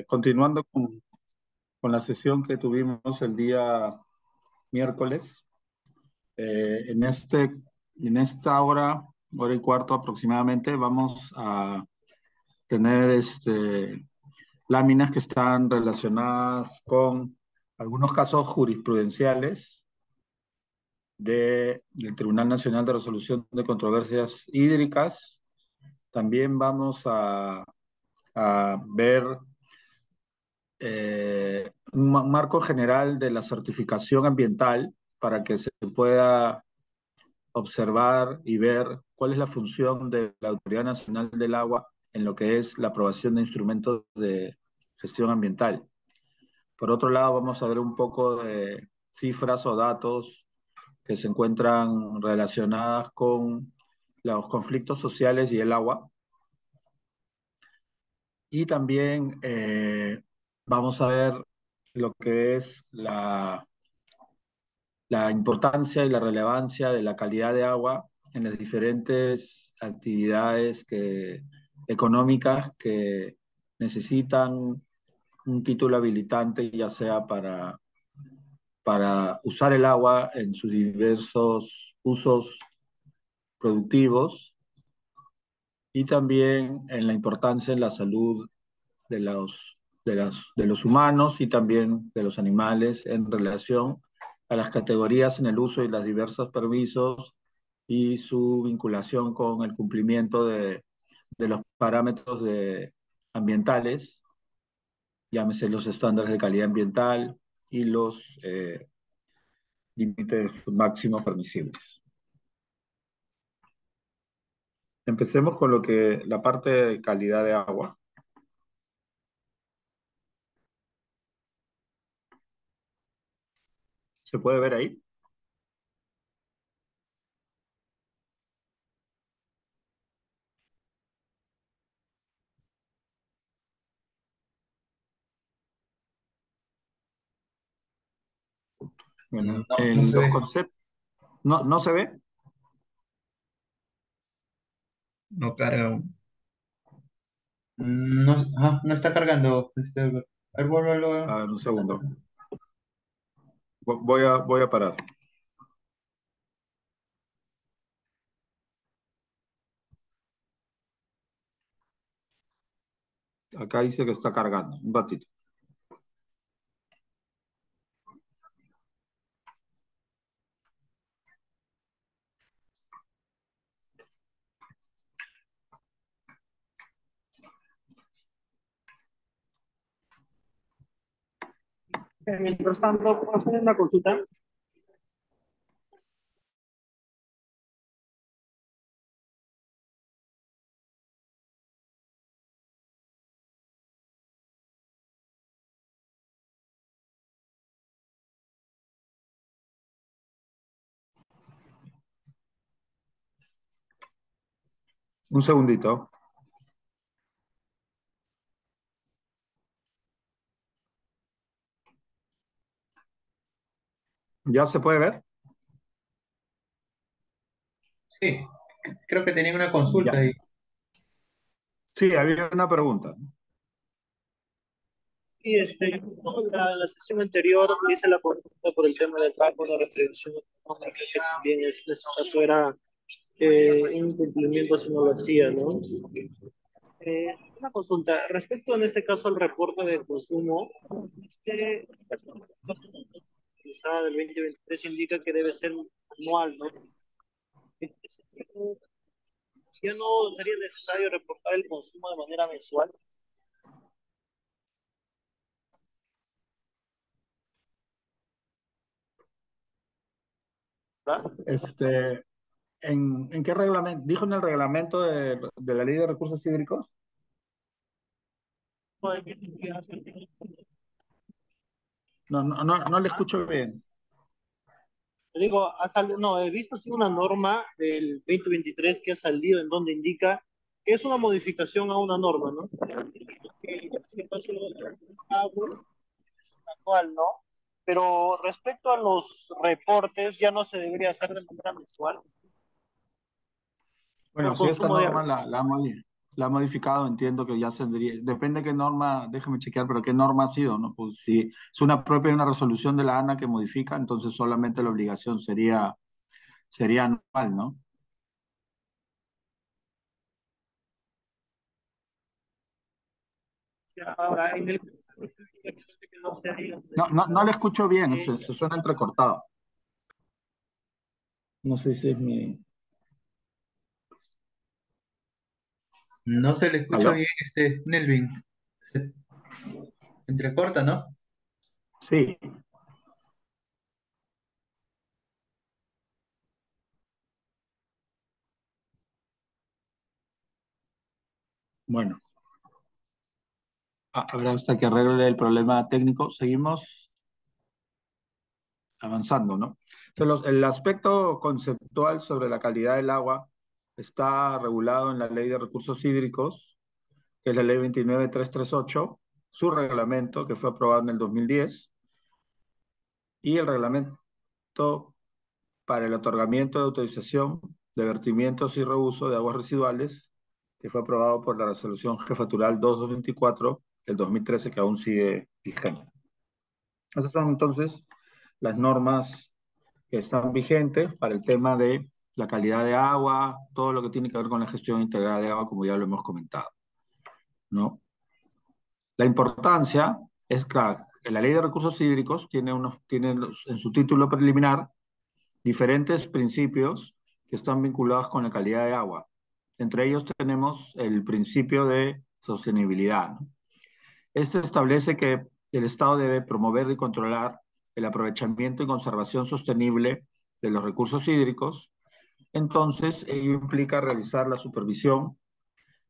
Continuando con la sesión que tuvimos el día miércoles, en esta hora y cuarto aproximadamente, vamos a tener láminas que están relacionadas con algunos casos jurisprudenciales del Tribunal Nacional de Resolución de Controversias Hídricas. También vamos a ver un marco general de la certificación ambiental para que se pueda observar y ver cuál es la función de la Autoridad Nacional del Agua en lo que es la aprobación de instrumentos de gestión ambiental. Por otro lado, vamos a ver un poco de cifras o datos que se encuentran relacionadas con los conflictos sociales y el agua. Y también vamos a ver lo que es la importancia y la relevancia de la calidad de agua en las diferentes actividades económicas que necesitan un título habilitante, ya sea para usar el agua en sus diversos usos productivos y también en la importancia en la salud de los humanos y también de los animales en relación a las categorías en el uso y los diversos permisos y su vinculación con el cumplimiento de los parámetros ambientales, llámese los estándares de calidad ambiental y los límites máximos permisibles. Empecemos con la parte de calidad de agua. ¿Se puede ver ahí? Bueno, No, no en se los ve, conceptos, ¿no se ve? no carga aún. No, no está cargando, Albert. A ver, A ver, un está segundo. cargando. Voy a parar. Acá dice que está cargando. Un ratito. Mientras tanto, ¿puedo hacer una consulta? Un segundito. ¿Ya se puede ver? Sí, creo que tenía una Ya. consulta ahí. Sí, había una pregunta. Y la sesión anterior hice la consulta por el tema del pago de retribución económica, que también en este caso era un incumplimiento si no lo hacía, ¿no? Una consulta, respecto en este caso al reporte de consumo, este utilizada del 2023 indica que debe ser anual, ¿no? Entonces, ya no sería necesario reportar el consumo de manera mensual, ¿verdad? Este, ¿en qué reglamento? ¿Dijo en el reglamento de la Ley de Recursos Hídricos? No le escucho bien. Digo, no, he visto sí una norma del 2023 que ha salido en donde indica que es una modificación a una norma, ¿no? Que en este caso el pago es anual, ¿no? Pero respecto a los reportes, ya no se debería hacer de manera mensual Bueno, por sí, esta consumo de norma agua. la modificado. la ha modificado, entiendo que ya tendría, depende qué norma, déjame chequear, pero qué norma ha sido, ¿no? Pues si es una propia una resolución de la ANA que modifica, entonces solamente la obligación sería anual, ¿no? Ahora, en el que no se haya No, no, no le modificado, escucho bien, eh, se suena entrecortado. No sé si es mi... No se le escucha ¿Aló? bien, Nelvin. Se entrecorta, ¿no? Sí, bueno, habrá hasta que arregle el problema técnico. Seguimos avanzando, ¿no? Entonces, el aspecto conceptual sobre la calidad del agua está regulado en la Ley de Recursos Hídricos, que es la Ley 29338, su reglamento, que fue aprobado en el 2010, y el reglamento para el otorgamiento de autorización de vertimientos y reuso de aguas residuales, que fue aprobado por la Resolución Jefatural 2224 del 2013, que aún sigue vigente. Esas son entonces las normas que están vigentes para el tema de la calidad de agua, todo lo que tiene que ver con la gestión integrada de agua, como ya lo hemos comentado, ¿no? La importancia es que la Ley de Recursos Hídricos tiene en su título preliminar diferentes principios que están vinculados con la calidad de agua. Entre ellos tenemos el principio de sostenibilidad, ¿no? Este establece que el Estado debe promover y controlar el aprovechamiento y conservación sostenible de los recursos hídricos. Entonces, ello implica realizar la supervisión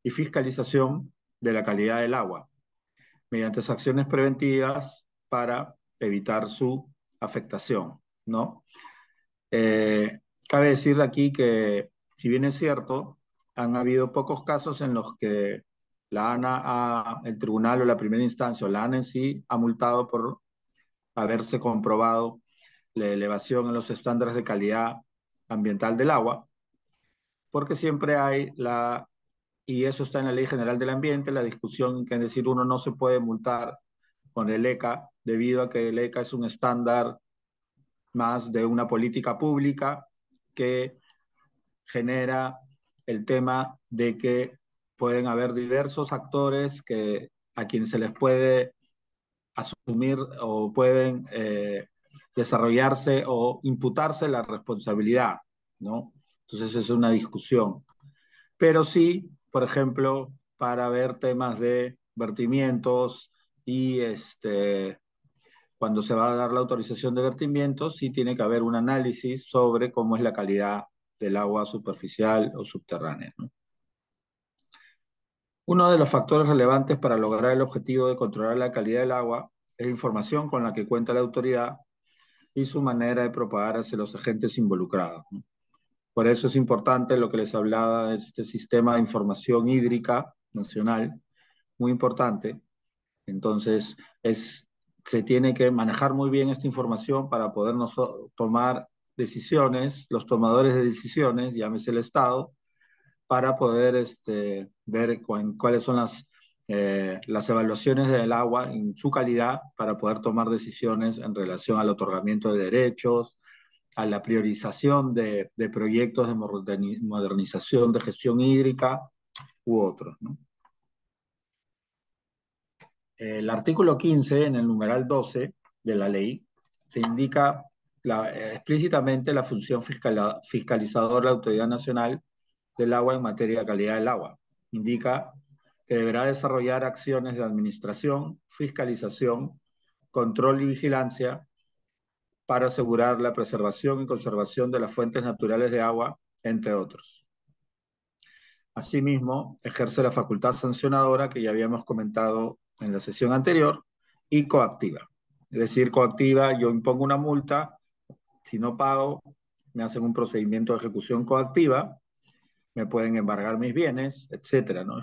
y fiscalización de la calidad del agua mediante acciones preventivas para evitar su afectación, ¿no? Eh, Cabe decir aquí que, si bien es cierto, han habido pocos casos en los que la ANA, el tribunal o la primera instancia, o la ANA en sí, ha multado por haberse comprobado la elevación en los estándares de calidad ambiental del agua, porque siempre hay y eso está en la Ley General del Ambiente, la discusión que es decir, uno no se puede multar con el ECA debido a que el ECA es un estándar más de una política pública que genera el tema de que pueden haber diversos actores a quienes se les puede asumir o pueden desarrollarse o imputarse la responsabilidad, ¿no? Entonces es una discusión. Pero sí, por ejemplo, para ver temas de vertimientos y cuando se va a dar la autorización de vertimientos, sí tiene que haber un análisis sobre cómo es la calidad del agua superficial o subterránea, ¿no? Uno de los factores relevantes para lograr el objetivo de controlar la calidad del agua es la información con la que cuenta la autoridad y su manera de propagar hacia los agentes involucrados, ¿no? Por eso es importante lo que les hablaba de este sistema de información hídrica nacional, muy importante. Entonces, se tiene que manejar muy bien esta información para poder tomar decisiones, los tomadores de decisiones, llámese el Estado, para poder ver cuáles son las evaluaciones del agua en su calidad para poder tomar decisiones en relación al otorgamiento de derechos, a la priorización de proyectos de modernización de gestión hídrica u otros, ¿no? El artículo 15, en el numeral 12 de la ley, se indica explícitamente la función fiscalizadora de la Autoridad Nacional del Agua en materia de calidad del agua. Indica que deberá desarrollar acciones de administración, fiscalización, control y vigilancia para asegurar la preservación y conservación de las fuentes naturales de agua, entre otros. Asimismo, ejerce la facultad sancionadora que ya habíamos comentado en la sesión anterior y coactiva. Es decir, coactiva, yo impongo una multa, si no pago, me hacen un procedimiento de ejecución coactiva, me pueden embargar mis bienes, etcétera, ¿no?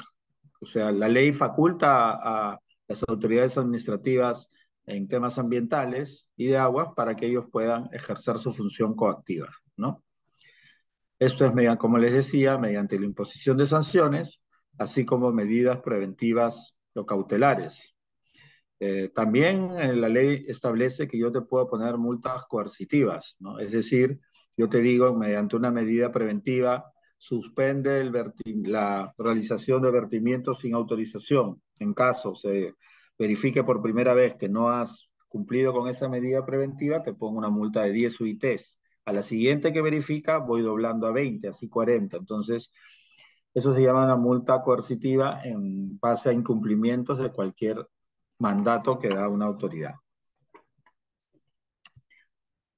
O sea, la ley faculta a las autoridades administrativas en temas ambientales y de aguas para que ellos puedan ejercer su función coactiva, ¿no? Esto es, como les decía, mediante la imposición de sanciones así como medidas preventivas o cautelares. También la ley establece que yo te puedo poner multas coercitivas, ¿no? Es decir, yo te digo, mediante una medida preventiva, suspende la realización de vertimientos sin autorización. En caso se verifique por primera vez que no has cumplido con esa medida preventiva, te pongo una multa de 10 UITs. A la siguiente que verifica, voy doblando a 20, así 40. Entonces, eso se llama una multa coercitiva en base a incumplimientos de cualquier mandato que da una autoridad.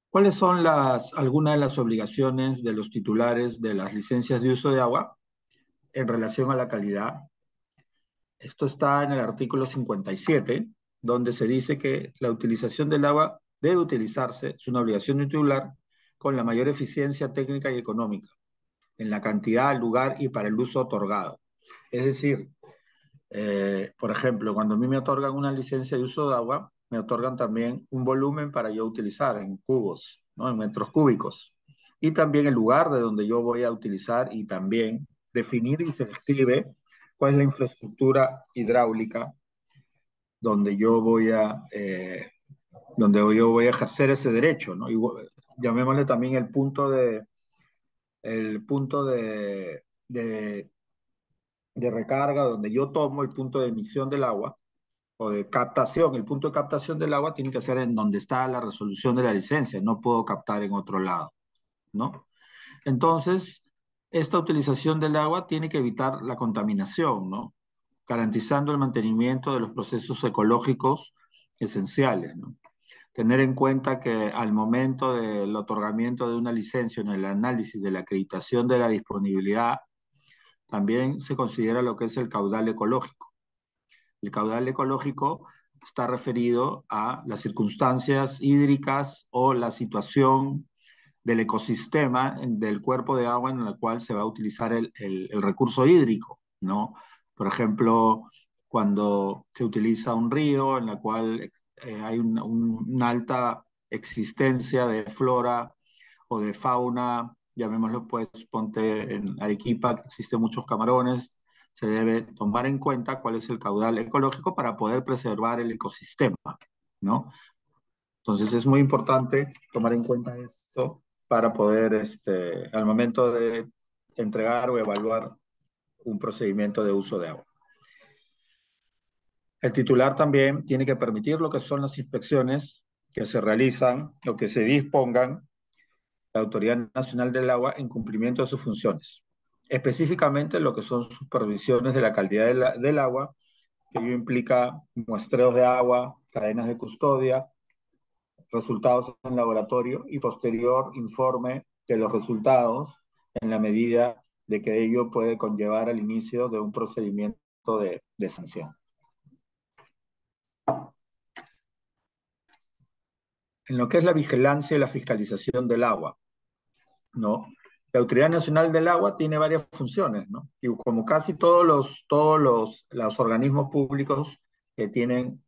¿Cuáles son algunas de las obligaciones de los titulares de las licencias de uso de agua en relación a la calidad? Esto está en el artículo 57, donde se dice que la utilización del agua debe utilizarse, es una obligación de un titular, con la mayor eficiencia técnica y económica, en la cantidad, lugar y para el uso otorgado. Es decir, por ejemplo, cuando a mí me otorgan una licencia de uso de agua, me otorgan también un volumen para yo utilizar en cubos, ¿no? En metros cúbicos. Y también el lugar de donde yo voy a utilizar y también definir y se describe cuál es la infraestructura hidráulica donde yo voy a ejercer ese derecho, ¿no? Y, llamémosle también el punto de recarga, donde yo tomo el punto de emisión del agua o de captación. El punto de captación del agua tiene que ser en donde está la resolución de la licencia, no puedo captar en otro lado, ¿no? Entonces, esta utilización del agua tiene que evitar la contaminación, ¿no? Garantizando el mantenimiento de los procesos ecológicos esenciales, ¿no? Tener en cuenta que al momento del otorgamiento de una licencia en el análisis de la acreditación de la disponibilidad, también se considera lo que es el caudal ecológico. El caudal ecológico está referido a las circunstancias hídricas o la situación del ecosistema del cuerpo de agua en el cual se va a utilizar el recurso hídrico, ¿no? Por ejemplo, cuando se utiliza un río en el cual hay una alta existencia de flora o de fauna, llamémoslo pues, ponte en Arequipa, que existen muchos camarones, se debe tomar en cuenta cuál es el caudal ecológico para poder preservar el ecosistema, ¿no? Entonces es muy importante tomar en cuenta esto para poder, al momento de entregar o evaluar un procedimiento de uso de agua. El titular también tiene que permitir lo que son las inspecciones que se realizan, lo que se dispongan la Autoridad Nacional del Agua en cumplimiento de sus funciones. Específicamente lo que son supervisiones de la calidad del agua, que ello implica muestreos de agua, cadenas de custodia, resultados en laboratorio y posterior informe de los resultados en la medida de que ello puede conllevar al inicio de un procedimiento de sanción. En lo que es la vigilancia y la fiscalización del agua, ¿no? La Autoridad Nacional del Agua tiene varias funciones, ¿no? Y como casi los organismos públicos que tienen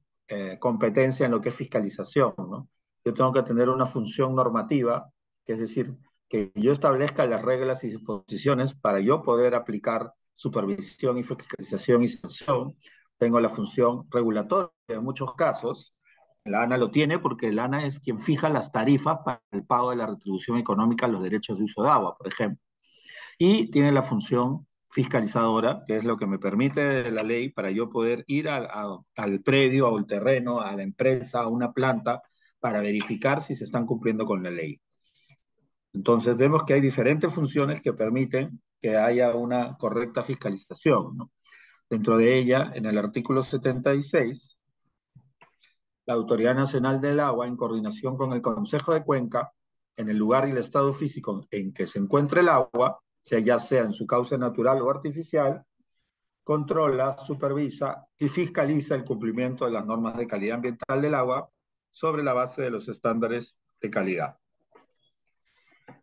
competencia en lo que es fiscalización, ¿no? Yo tengo que tener una función normativa, que es decir, que yo establezca las reglas y disposiciones para yo poder aplicar supervisión y fiscalización y sanción. Tengo la función regulatoria en muchos casos. La ANA lo tiene porque la ANA es quien fija las tarifas para el pago de la retribución económica a los derechos de uso de agua, por ejemplo. Y tiene la función fiscalizadora, que es lo que me permite la ley para yo poder ir al predio, al terreno, a la empresa, a una planta, para verificar si se están cumpliendo con la ley. Entonces vemos que hay diferentes funciones que permiten que haya una correcta fiscalización, ¿no? Dentro de ella, en el artículo 76, la Autoridad Nacional del Agua, en coordinación con el Consejo de Cuenca, en el lugar y el estado físico en que se encuentre el agua, ya sea en su causa natural o artificial, controla, supervisa y fiscaliza el cumplimiento de las normas de calidad ambiental del agua sobre la base de los estándares de calidad.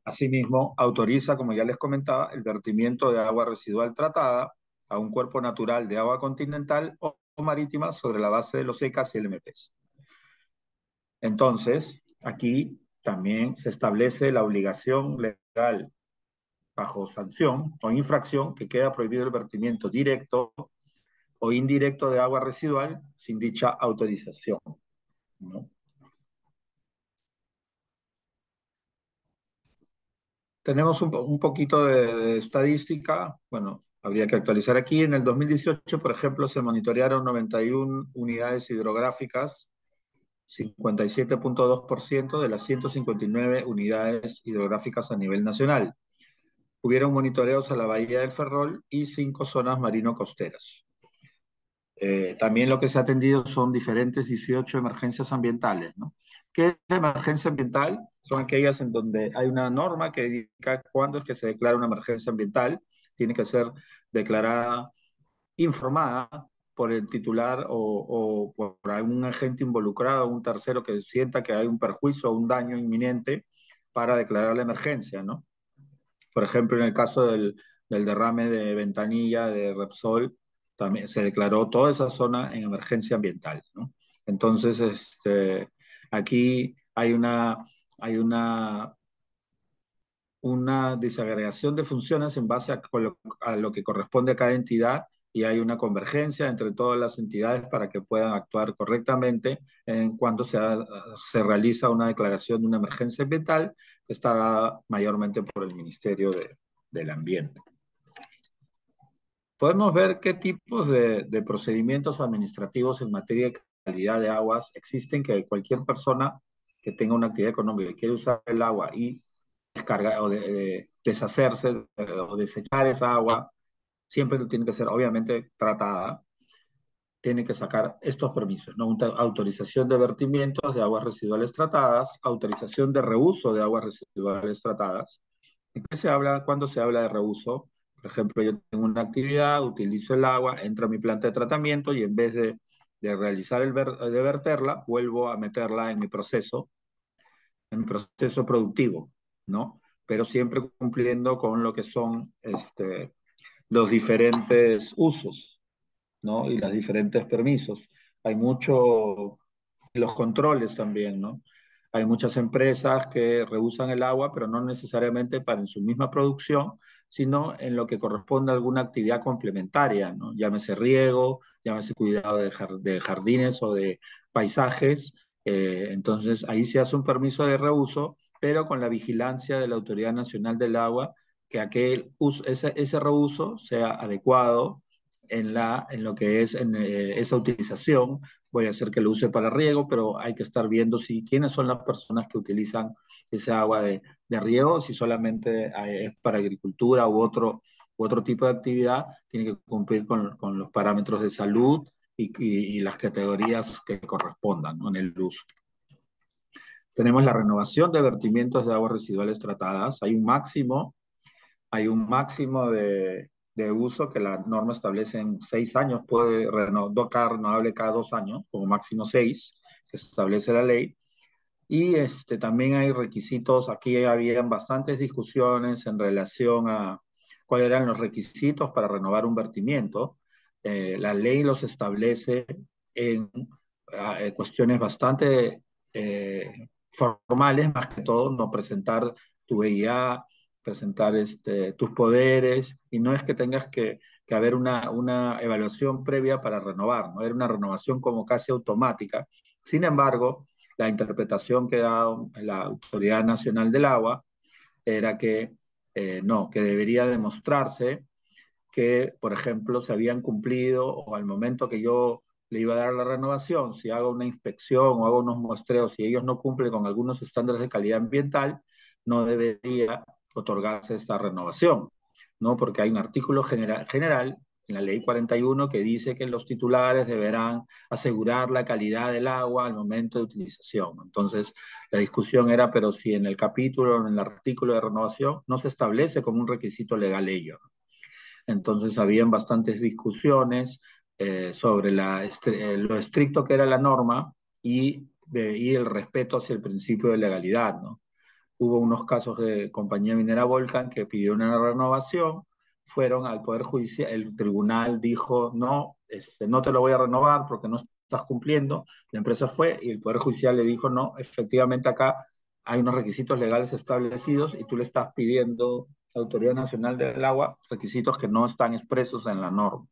Asimismo, autoriza, como ya les comentaba, el vertimiento de agua residual tratada a un cuerpo natural de agua continental o marítima sobre la base de los ECAs y LMPs. Entonces, aquí también se establece la obligación legal bajo sanción o infracción que queda prohibido el vertimiento directo o indirecto de agua residual sin dicha autorización, ¿no? Tenemos un poquito de estadística. Bueno, habría que actualizar aquí. En el 2018, por ejemplo, se monitorearon 91 unidades hidrográficas, 57,2% de las 159 unidades hidrográficas a nivel nacional. Hubieron monitoreos a la Bahía del Ferrol y 5 zonas marino-costeras. También lo que se ha atendido son diferentes 18 emergencias ambientales, ¿no? ¿Qué es la emergencia ambiental? Son aquellas en donde hay una norma que indica cuándo es que se declara una emergencia ambiental. Tiene que ser declarada, informada por el titular o por algún agente involucrado, un tercero que sienta que hay un perjuicio o un daño inminente para declarar la emergencia, ¿no? Por ejemplo, en el caso del derrame de Ventanilla de Repsol, también se declaró toda esa zona en emergencia ambiental, ¿no? Entonces, aquí hay una desagregación de funciones en base a lo que corresponde a cada entidad y hay una convergencia entre todas las entidades para que puedan actuar correctamente en cuando se realiza una declaración de una emergencia ambiental que está dada mayormente por el Ministerio del Ambiente. Podemos ver qué tipos de procedimientos administrativos en materia de calidad de aguas existen que cualquier persona que tenga una actividad económica y quiere usar el agua y descargar o deshacerse o desechar esa agua, siempre tiene que ser obviamente tratada, tiene que sacar estos permisos, ¿no? Una autorización de vertimientos de aguas residuales tratadas, autorización de reuso de aguas residuales tratadas. ¿En qué se habla? Cuando se habla de reuso, por ejemplo, yo tengo una actividad, utilizo el agua, entro a mi planta de tratamiento y en vez de realizar de verterla, vuelvo a meterla en mi proceso productivo, ¿no? Pero siempre cumpliendo con lo que son los diferentes usos, ¿no? Y los diferentes permisos. Hay los controles también, ¿no? Hay muchas empresas que reusan el agua, pero no necesariamente para en su misma producción, sino en lo que corresponde a alguna actividad complementaria, ¿no? Llámese riego, llámese cuidado de jardines o de paisajes. Entonces, ahí se hace un permiso de reuso, pero con la vigilancia de la Autoridad Nacional del Agua, que ese reuso sea adecuado en lo que es esa utilización. Voy a hacer que lo use para riego, pero hay que estar viendo quiénes son las personas que utilizan esa agua de riego, si solamente es para agricultura u otro tipo de actividad, tiene que cumplir con los parámetros de salud y las categorías que correspondan, ¿no? En el uso. Tenemos la renovación de vertimientos de aguas residuales tratadas. Hay un máximo de uso que la norma establece en 6 años, puede tocar renovable cada 2 años, como máximo 6, que establece la ley. Y también hay requisitos, aquí habían bastantes discusiones en relación a cuáles eran los requisitos para renovar un vertimiento. La ley los establece en cuestiones bastante formales, más que todo, no presentar tu VIA, presentar tus poderes, y no es que tengas que haber una evaluación previa para renovar, ¿no? Era una renovación como casi automática. Sin embargo, la interpretación que da la Autoridad Nacional del Agua era que no, que debería demostrarse que, por ejemplo, se habían cumplido o al momento que yo le iba a dar la renovación, si hago una inspección o hago unos muestreos, si ellos no cumplen con algunos estándares de calidad ambiental, no debería otorgarse esta renovación, ¿no? Porque hay un artículo general en la ley 41 que dice que los titulares deberán asegurar la calidad del agua al momento de utilización. Entonces, la discusión era, pero si en el capítulo, en el artículo de renovación, no se establece como un requisito legal ello. Entonces, habían bastantes discusiones sobre lo estricto que era la norma y el respeto hacia el principio de legalidad, ¿no? Hubo unos casos de compañía minera Volcan que pidió una renovación, fueron al Poder Judicial, el tribunal dijo, no, no te lo voy a renovar porque no estás cumpliendo, la empresa fue y el Poder Judicial le dijo, no, efectivamente acá hay unos requisitos legales establecidos y tú le estás pidiendo a la Autoridad Nacional del Agua requisitos que no están expresos en la norma,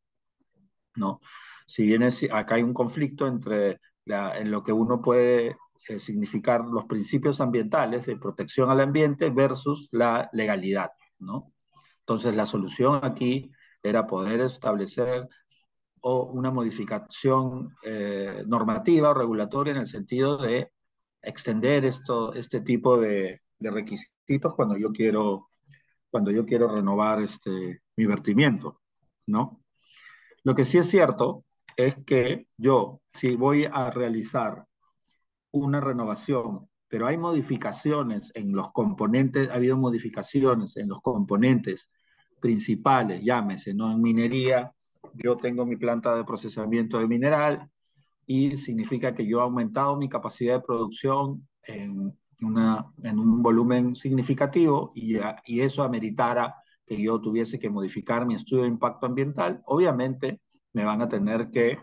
¿no? Si bien acá hay un conflicto entre en lo que uno puede significar los principios ambientales de protección al ambiente versus la legalidad, ¿no? Entonces, la solución aquí era poder establecer una modificación normativa o regulatoria en el sentido de extender este tipo de requisitos cuando yo quiero renovar mi vertimiento, ¿no? Lo que sí es cierto es que yo, si voy a realizar una renovación, pero hay modificaciones en los componentes, ha habido modificaciones en los componentes principales, llámese, ¿no? En minería, yo tengo mi planta de procesamiento de mineral y significa que yo he aumentado mi capacidad de producción en un volumen significativo y eso ameritara que yo tuviese que modificar mi estudio de impacto ambiental. Obviamente me van a tener que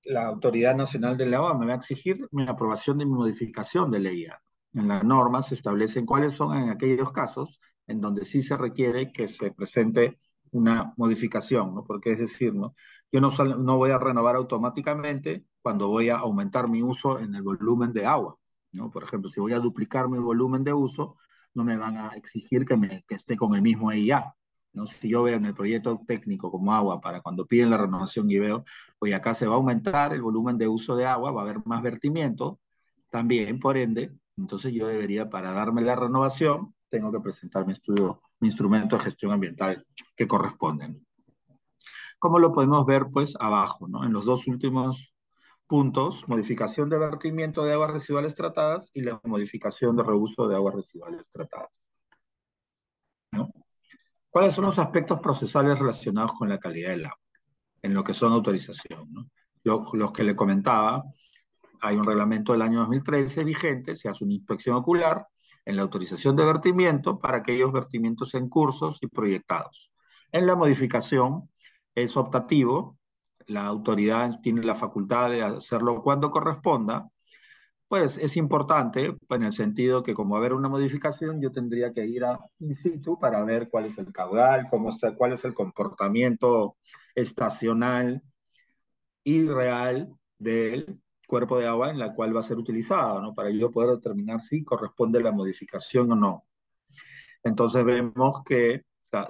la Autoridad Nacional del Agua me va a exigir mi aprobación de mi modificación de ley. En las normas se establecen cuáles son en aquellos casos en donde sí se requiere que se presente una modificación, ¿no? Porque es decir, ¿no? Yo no voy a renovar automáticamente cuando voy a aumentar mi uso en el volumen de agua, ¿no? Por ejemplo, si voy a duplicar mi volumen de uso, no me van a exigir que esté con el mismo EIA, ¿no? Si yo veo en el proyecto técnico como agua para cuando piden la renovación y veo pues acá se va a aumentar el volumen de uso de agua, va a haber más vertimiento, también, por ende, entonces yo debería, para darme la renovación, tengo que presentar mi estudio, mi instrumento de gestión ambiental que corresponden. Como lo podemos ver, pues, abajo, ¿no? En los dos últimos puntos, modificación de vertimiento de aguas residuales tratadas y la modificación de reuso de aguas residuales tratadas, ¿no? ¿Cuáles son los aspectos procesales relacionados con la calidad del agua? En lo que son autorización, ¿no? Los que le comentaba, hay un reglamento del año 2013 vigente, se hace una inspección ocular en la autorización de vertimiento para aquellos vertimientos en cursos y proyectados. En la modificación es optativo, la autoridad tiene la facultad de hacerlo cuando corresponda, pues es importante en el sentido que como va a haber una modificación, yo tendría que ir a in situ para ver cuál es el caudal, cuál es el comportamiento estacional y real del cuerpo de agua en la cual va a ser utilizado, ¿no? Para yo poder determinar si corresponde la modificación o no. Entonces vemos que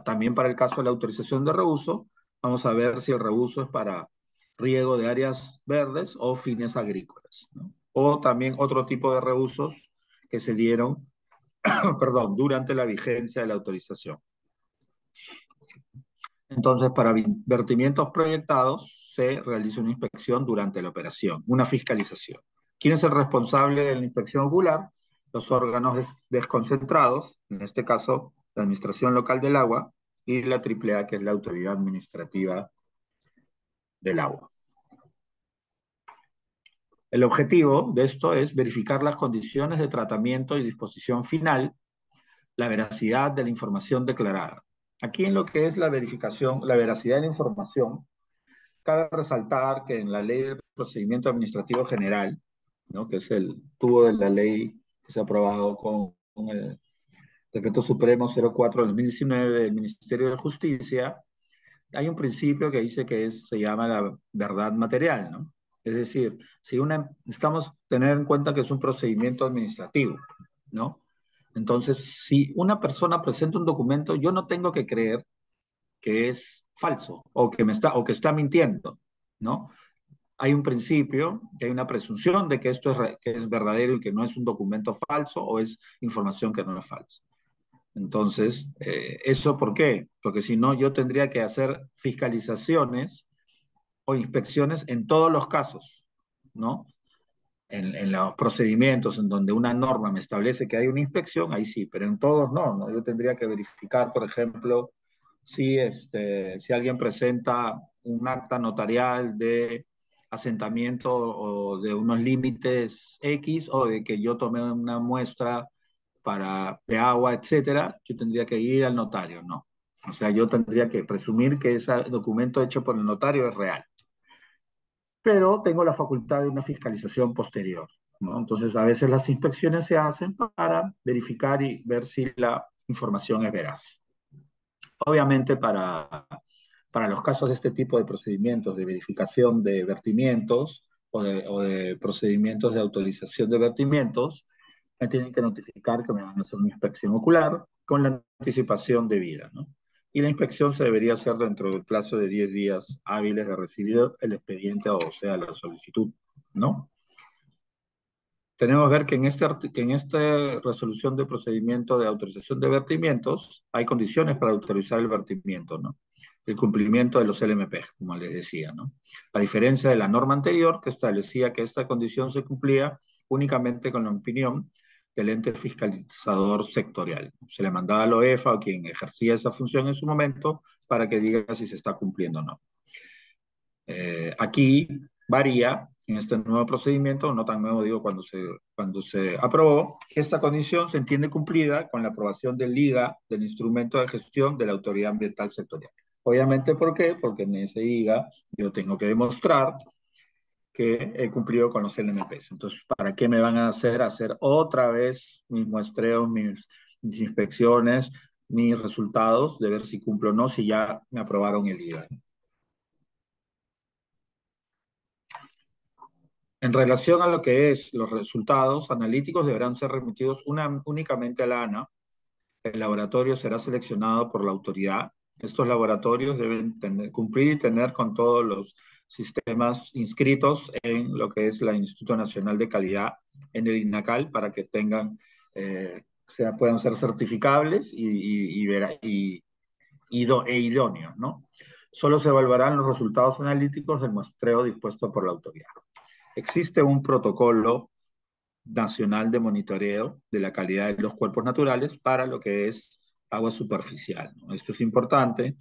también para el caso de la autorización de reuso, vamos a ver si el reuso es para riego de áreas verdes o fines agrícolas, ¿no? O también otro tipo de reusos que se dieron, perdón, durante la vigencia de la autorización. Entonces, para vertimientos proyectados se realiza una inspección durante la operación, una fiscalización. ¿Quién es el responsable de la inspección ocular? Los órganos desconcentrados, en este caso la Administración Local del Agua y la AAA, que es la Autoridad Administrativa del Agua. El objetivo de esto es verificar las condiciones de tratamiento y disposición final, la veracidad de la información declarada. Aquí en lo que es la verificación, la veracidad de la información, cabe resaltar que en la Ley del Procedimiento Administrativo General, ¿no? Que es el tubo de la ley que se ha aprobado con el Decreto Supremo 04 del 2019 del Ministerio de Justicia, hay un principio que dice que se llama la verdad material, ¿no? Es decir, si estamos tener en cuenta que es un procedimiento administrativo, ¿no? Entonces, si una persona presenta un documento, yo no tengo que creer que es falso o que está mintiendo, ¿no? Hay un principio, que hay una presunción de que esto que es verdadero y que no es un documento falso o es información que no es falsa. Entonces, ¿eso por qué? Porque si no, yo tendría que hacer fiscalizaciones o inspecciones en todos los casos, ¿no? En los procedimientos en donde una norma me establece que hay una inspección, ahí sí, pero en todos no, ¿no? Yo tendría que verificar, por ejemplo, si alguien presenta un acta notarial de asentamiento o de unos límites X o de que yo tomé una muestra de agua, etcétera, yo tendría que ir al notario, no. O sea, yo tendría que presumir que ese documento hecho por el notario es real. Pero tengo la facultad de una fiscalización posterior. ¿no? Entonces, a veces las inspecciones se hacen para verificar y ver si la información es veraz. Obviamente, para los casos de este tipo de procedimientos de verificación de vertimientos o de procedimientos de autorización de vertimientos, me tienen que notificar que me van a hacer una inspección ocular con la anticipación debida, ¿no? Y la inspección se debería hacer dentro del plazo de 10 días hábiles de recibir el expediente, o sea, la solicitud, ¿no? Tenemos que ver que que en esta resolución de procedimiento de autorización de vertimientos hay condiciones para autorizar el vertimiento, ¿no? El cumplimiento de los LMP, como les decía, ¿no? A diferencia de la norma anterior que establecía que esta condición se cumplía únicamente con la opinión del ente fiscalizador sectorial. Se le mandaba a la OEFA o quien ejercía esa función en su momento para que diga si se está cumpliendo o no. Aquí varía en este nuevo procedimiento, no tan nuevo, digo, cuando se aprobó, que esta condición se entiende cumplida con la aprobación del IGA, del instrumento de gestión de la Autoridad Ambiental Sectorial. Obviamente, ¿por qué? Porque en ese IGA yo tengo que demostrar que he cumplido con los LMPs. Entonces, ¿para qué me van a hacer otra vez mis muestreos, mis inspecciones, mis resultados, de ver si cumplo o no, si ya me aprobaron el IGA? En relación a lo que es los resultados analíticos, deberán ser remitidos únicamente a la ANA. El laboratorio será seleccionado por la autoridad. Estos laboratorios deben cumplir y tener con todos los sistemas inscritos en lo que es el Instituto Nacional de Calidad, en el INACAL, para que tengan, puedan ser certificables e idóneos, ¿no? Solo se evaluarán los resultados analíticos del muestreo dispuesto por la autoridad. Existe un protocolo nacional de monitoreo de la calidad de los cuerpos naturales para lo que es agua superficial, ¿no? Esto es importante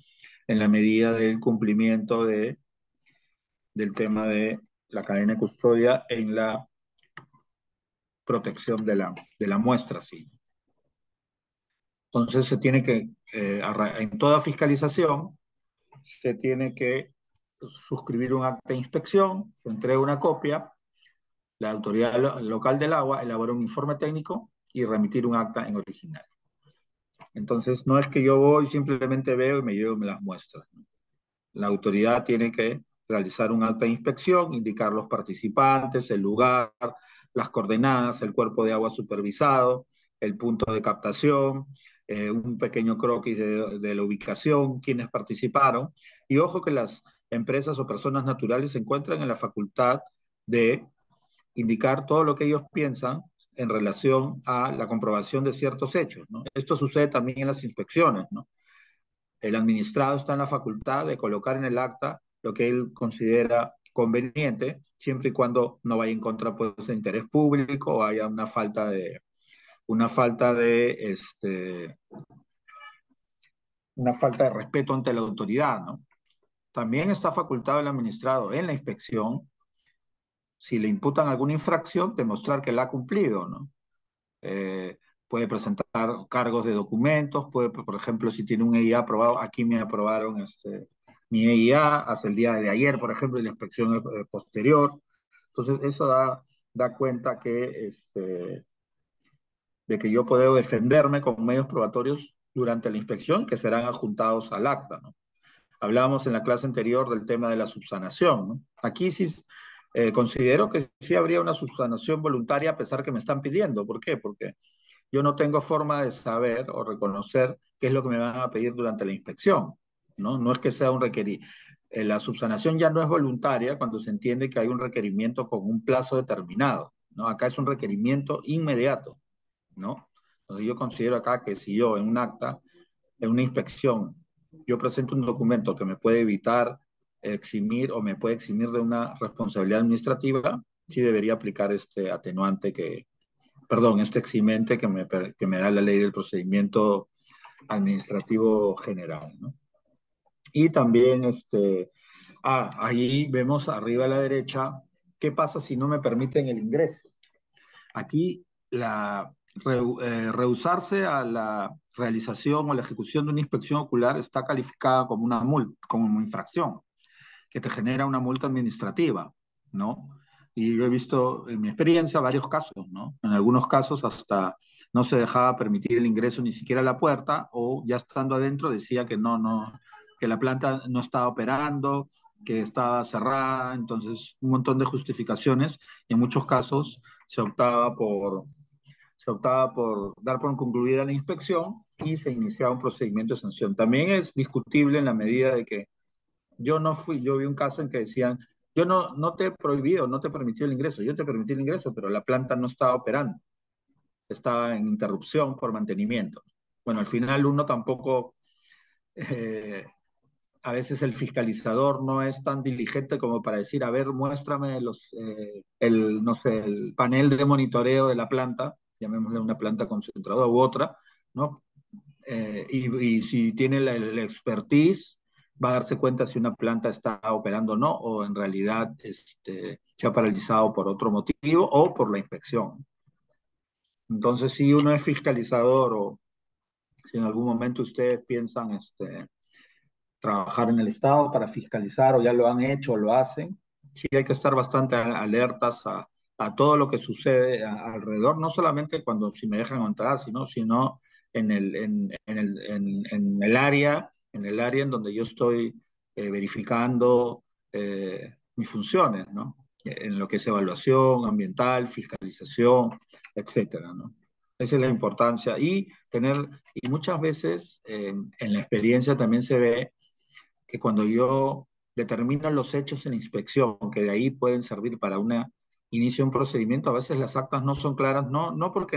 en la medida del cumplimiento del tema de la cadena de custodia en la protección de la muestra, sí. Entonces se tiene que, en toda fiscalización, se tiene que suscribir un acta de inspección, se entrega una copia, la autoridad local del agua elabora un informe técnico y remitir un acta en original. Entonces, no es que yo voy, simplemente veo y me llevo las muestras, ¿no? La autoridad tiene que realizar un acta de inspección, indicar los participantes, el lugar, las coordenadas, el cuerpo de agua supervisado, el punto de captación, un pequeño croquis de la ubicación, quienes participaron. Y ojo que las empresas o personas naturales se encuentran en la facultad de indicar todo lo que ellos piensan en relación a la comprobación de ciertos hechos, ¿no? Esto sucede también en las inspecciones, ¿no? El administrado está en la facultad de colocar en el acta lo que él considera conveniente, siempre y cuando no vaya en contra, pues, de interés público o haya una falta de respeto ante la autoridad, ¿no? También está facultado el administrado en la inspección, si le imputan alguna infracción, demostrar que la ha cumplido, ¿no? Puede presentar cargos de documentos, puede, por ejemplo, si tiene un EIA aprobado, aquí me aprobaron mi EIA hasta el día de ayer, por ejemplo, y la inspección posterior. Entonces, eso da cuenta de que yo puedo defenderme con medios probatorios durante la inspección que serán adjuntados al acta, ¿no? Hablábamos en la clase anterior del tema de la subsanación, ¿no? Aquí sí considero que sí habría una subsanación voluntaria a pesar que me están pidiendo. ¿Por qué? Porque yo no tengo forma de saber o reconocer qué es lo que me van a pedir durante la inspección, ¿no? No es que sea un requerimiento. La subsanación ya no es voluntaria cuando se entiende que hay un requerimiento con un plazo determinado, ¿no? Acá es un requerimiento inmediato, ¿no? Entonces yo considero acá que si yo en un acta, en una inspección, yo presento un documento que me puede evitar eximir o me puede eximir de una responsabilidad administrativa, sí debería aplicar este atenuante este eximente que me da la ley del procedimiento administrativo general, ¿no? Y también, ahí vemos arriba a la derecha, ¿qué pasa si no me permiten el ingreso? Aquí, rehusarse a la realización o la ejecución de una inspección ocular está calificada como como infracción, que te genera una multa administrativa, ¿no? Y yo he visto en mi experiencia varios casos, ¿no? En algunos casos hasta no se dejaba permitir el ingreso ni siquiera a la puerta, o ya estando adentro decía que que la planta no estaba operando, que estaba cerrada, entonces un montón de justificaciones, y en muchos casos se optaba por dar por concluida la inspección y se iniciaba un procedimiento de sanción. También es discutible en la medida de que yo vi un caso en que decían, yo no te he prohibido, no te he permitido el ingreso, yo te permití el ingreso, pero la planta no estaba operando, estaba en interrupción por mantenimiento. Bueno, al final uno tampoco, eh, a veces el fiscalizador no es tan diligente como para decir, a ver, muéstrame no sé, el panel de monitoreo de la planta, llamémosle una planta concentradora u otra, ¿no? Y si tiene la expertise, va a darse cuenta si una planta está operando o no, o en realidad se ha paralizado por otro motivo o por la inspección. Entonces, si uno es fiscalizador o si en algún momento ustedes piensan trabajar en el Estado para fiscalizar o ya lo han hecho o lo hacen, sí hay que estar bastante alertas a todo lo que sucede alrededor, no solamente cuando si me dejan entrar, sino en el área en donde yo estoy verificando mis funciones, ¿no? En lo que es evaluación ambiental, fiscalización, etcétera, ¿no? Esa es la importancia. Y muchas veces en la experiencia también se ve que cuando yo determino los hechos en inspección, que de ahí pueden servir para inicio de un procedimiento, a veces las actas no son claras, no porque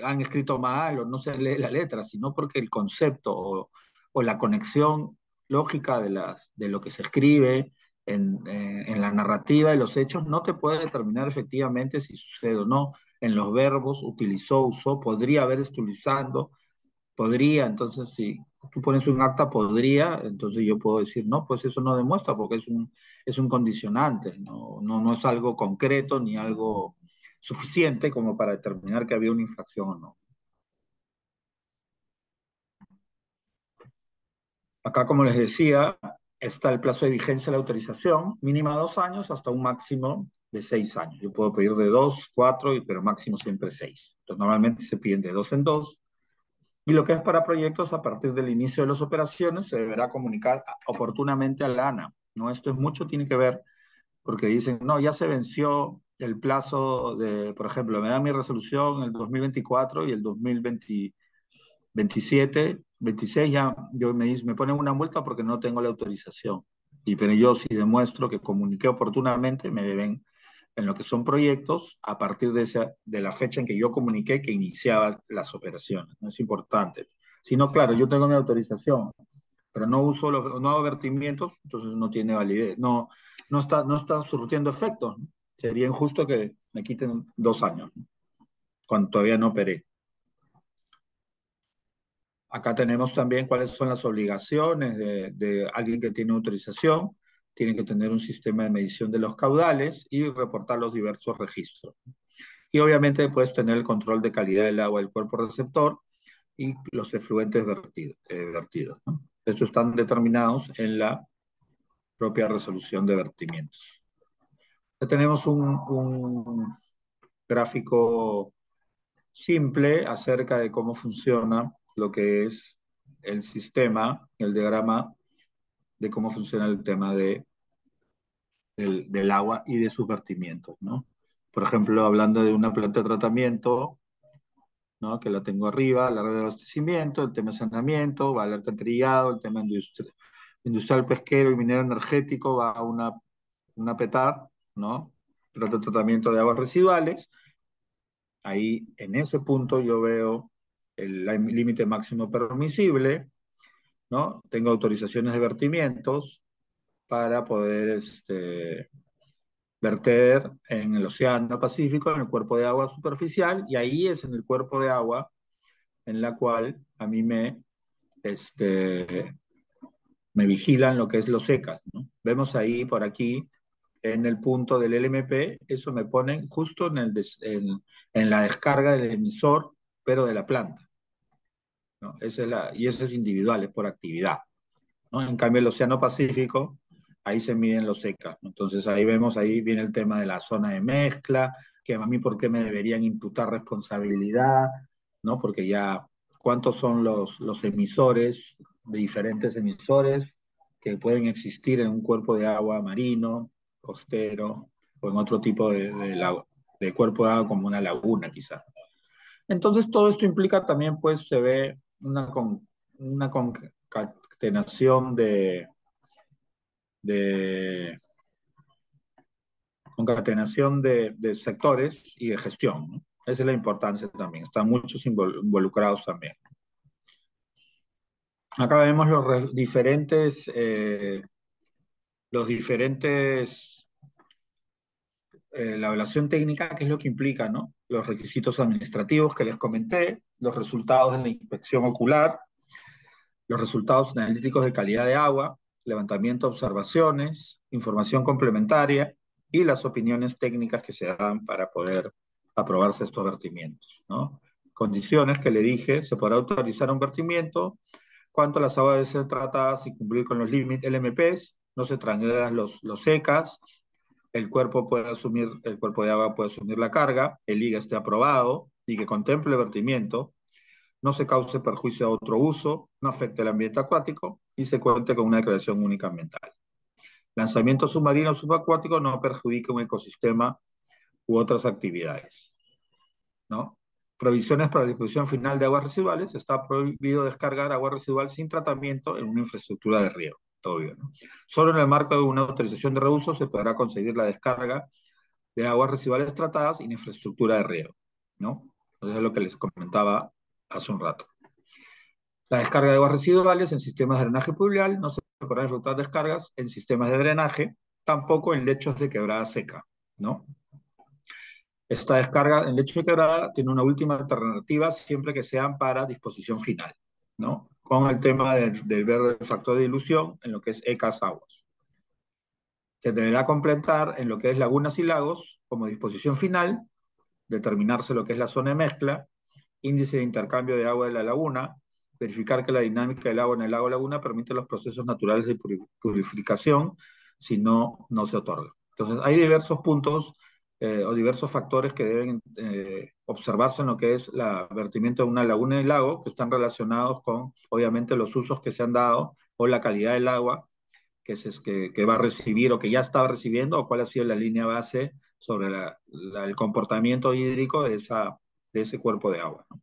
han escrito mal o no se lee la letra, sino porque el concepto o la conexión lógica de lo que se escribe en la narrativa de los hechos no te puede determinar efectivamente si sucede o no. En los verbos, utilizó, usó, podría haber utilizando, podría, entonces si tú pones un acta podría, entonces yo puedo decir, no, pues eso no demuestra porque es un condicionante, no es algo concreto ni algo suficiente como para determinar que había una infracción o no. Acá, como les decía, está el plazo de vigencia de la autorización, mínima 2 años hasta un máximo de 6 años. Yo puedo pedir de 2, 4, pero máximo siempre 6. Entonces, normalmente se piden de 2 en 2. Y lo que es para proyectos, a partir del inicio de las operaciones, se deberá comunicar oportunamente a la ANA. ¿No? Esto es mucho, tiene que ver, porque dicen, no, ya se venció el plazo por ejemplo, me da mi resolución en el 2024 y el 2027, 26 ya me ponen una multa porque no tengo la autorización. Pero yo si demuestro que comuniqué oportunamente, me deben, en lo que son proyectos, a partir de la fecha en que yo comuniqué que iniciaba las operaciones. ¿No? Es importante. Si no, claro, yo tengo mi autorización, pero no hago vertimientos, entonces no tiene validez, no está surtiendo efectos, ¿no? Sería injusto que me quiten 2 años, ¿no? Cuando todavía no operé. Acá tenemos también cuáles son las obligaciones de alguien que tiene autorización. Tiene que tener un sistema de medición de los caudales y reportar los diversos registros. Y obviamente puedes tener el control de calidad del agua del cuerpo receptor y los efluentes vertidos, ¿no? Estos están determinados en la propia resolución de vertimientos. Ya tenemos un gráfico simple acerca de cómo funciona lo que es el sistema, el diagrama de cómo funciona el tema del agua y de sus vertimientos, ¿no? Por ejemplo, hablando de una planta de tratamiento, ¿no? Que la tengo arriba, la red de abastecimiento, el tema de saneamiento, va al alcantarillado, el tema industrial pesquero y minero energético, va a una PETAR, ¿no? Planta de tratamiento de aguas residuales. Ahí, en ese punto, yo veo el límite máximo permisible, ¿no? Tengo autorizaciones de vertimientos para poder verter en el Océano Pacífico, en el cuerpo de agua superficial, y ahí es en el cuerpo de agua en la cual a mí este, me vigilan lo que es los secas, ¿no? Vemos ahí, por aquí, en el punto del LMP, eso me ponen justo en la descarga del emisor, pero de la planta, ¿no? Y eso es individual, es por actividad, ¿no? En cambio, el Océano Pacífico ahí se miden los ECA. Entonces ahí vemos, ahí viene el tema de la zona de mezcla, que a mí por qué me deberían imputar responsabilidad, ¿no? Porque ya, ¿cuántos son los emisores, de diferentes emisores que pueden existir en un cuerpo de agua marino, costero, o en otro tipo de cuerpo de agua como una laguna quizá? Entonces todo esto implica también, pues se ve una concatenación de de sectores y de gestión, ¿no? Esa es la importancia también. Están muchos involucrados también. Acá vemos los diferentes la evaluación técnica, qué es lo que implica, ¿no? Los requisitos administrativos que les comenté, los resultados de la inspección ocular, los resultados analíticos de calidad de agua, levantamiento de observaciones, información complementaria y las opiniones técnicas que se dan para poder aprobarse estos vertimientos, ¿no? Condiciones que le dije, se podrá autorizar un vertimiento cuanto las aguas deben ser tratadas y cumplir con los límites LMPs, no se transgredan los ECAs, el cuerpo de agua puede asumir la carga, el IGA esté aprobado y que contemple el vertimiento, no se cause perjuicio a otro uso, no afecte el ambiente acuático y se cuente con una declaración única ambiental. Lanzamiento submarino o subacuático no perjudique un ecosistema u otras actividades, ¿no? Provisiones para la disposición final de aguas residuales. Está prohibido descargar agua residual sin tratamiento en una infraestructura de riego. Todo bien, ¿no? Solo en el marco de una autorización de reuso se podrá conseguir la descarga de aguas residuales tratadas en infraestructura de riego, ¿no? Entonces es lo que les comentaba hace un rato. La descarga de aguas residuales en sistemas de drenaje pluvial no se podrá efectuar descargas en sistemas de drenaje, tampoco en lechos de quebrada seca, ¿no? Esta descarga en lecho de quebrada tiene una última alternativa siempre que sean para disposición final, ¿no? Con el tema del verde factor de dilución en lo que es ECAS aguas. Se deberá completar en lo que es lagunas y lagos como disposición final, determinarse lo que es la zona de mezcla, índice de intercambio de agua de la laguna, verificar que la dinámica del agua en el lago o laguna permite los procesos naturales de purificación, si no, no se otorga. Entonces, hay diversos puntos o diversos factores que deben observarse en lo que es el vertimiento de una laguna y lago, que están relacionados con, obviamente, los usos que se han dado o la calidad del agua que va a recibir o que ya estaba recibiendo, o cuál ha sido la línea base sobre el comportamiento hídrico de ese cuerpo de agua, ¿no?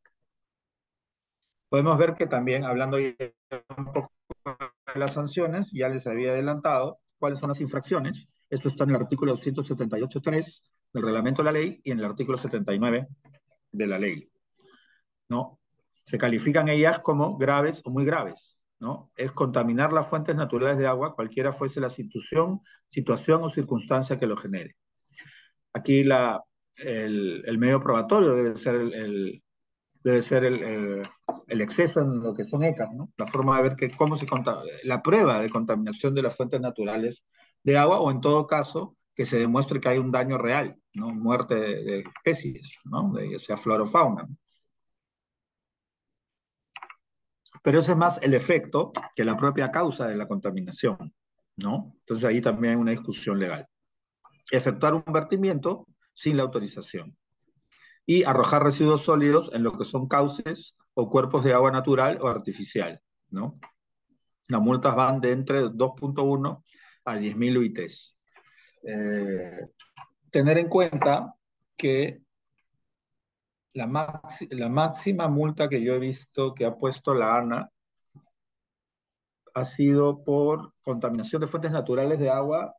Podemos ver que también, hablando un poco de las sanciones, ya les había adelantado cuáles son las infracciones. Esto está en el artículo 278.3 del reglamento de la ley y en el artículo 79 de la ley, ¿no? Se califican ellas como graves o muy graves, ¿no? Es contaminar las fuentes naturales de agua, cualquiera fuese la situación o circunstancia que lo genere. Aquí el medio probatorio debe ser el exceso en lo que son ECAs, ¿no? La forma de ver la prueba de contaminación de las fuentes naturales de agua, o en todo caso, que se demuestre que hay un daño real, ¿no? Muerte de especies, ¿no? Ya sea flora o fauna, ¿no? Pero ese es más el efecto que la propia causa de la contaminación, ¿no? Entonces ahí también hay una discusión legal. Efectuar un vertimiento sin la autorización y arrojar residuos sólidos en lo que son cauces o cuerpos de agua natural o artificial, ¿no? Las multas van de entre 2.1 a 10.000 UITs. Tener en cuenta que la máxima multa que yo he visto que ha puesto la ANA ha sido por contaminación de fuentes naturales de agua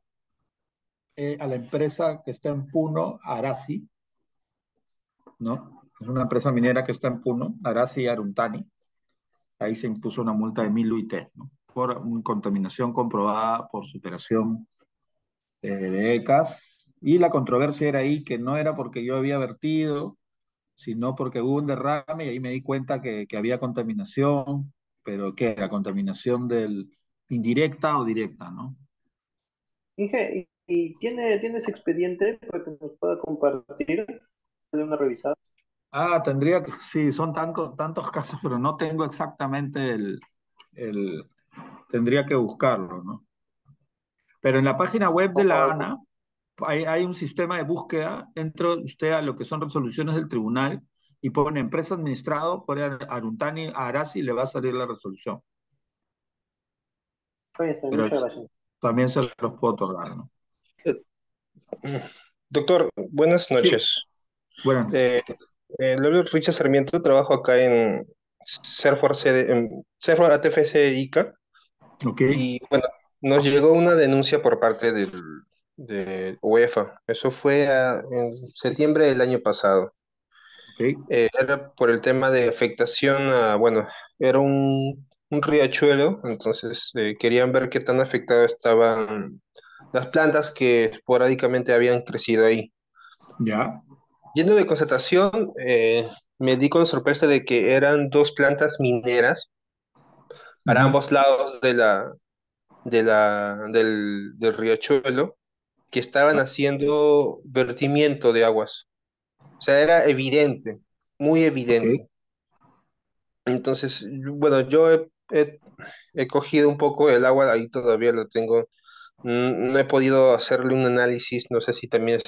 a la empresa que está en Puno, Arasi, ¿no? Es una empresa minera que está en Puno, Arasi y Aruntani. Ahí se impuso una multa de 1.000 UIT, ¿no? Por contaminación comprobada por superación de ECAS. Y la controversia era ahí que no era porque yo había vertido, sino porque hubo un derrame y ahí me di cuenta que había contaminación, pero que era contaminación indirecta o directa, ¿no? Inge, ¿y tienes expediente para que nos pueda compartir? De una revisada. Sí, son tantos casos, pero no tengo exactamente tendría que buscarlo, ¿no? Pero en la página web de la Oh, ANA hay un sistema de búsqueda, entra usted a lo que son resoluciones del tribunal y pone empresa administrado, pone Aruntani Arasi y le va a salir la resolución. oye, está, Pero muchas gracias. también se los puedo otorgar, ¿no? Eh, Doctor, buenas Sí, noches. bueno, Eh, le hablo Richard Sarmiento, trabajo acá en Serfor ATFC ICA ok, y bueno, nos llegó una denuncia por parte de UEFA. Eso fue en septiembre del año pasado. ok, Era por el tema de afectación a, bueno, era un riachuelo, entonces querían ver qué tan afectado estaban las plantas que esporádicamente habían crecido ahí. ya, Yendo de constatación, me di con sorpresa de que eran dos plantas mineras para ujú, ambos lados del riachuelo que estaban haciendo vertimiento de aguas. O sea, era evidente, muy ok, evidente. Entonces, bueno, yo he cogido un poco el agua, ahí todavía lo tengo. No he podido hacerle un análisis, no sé si también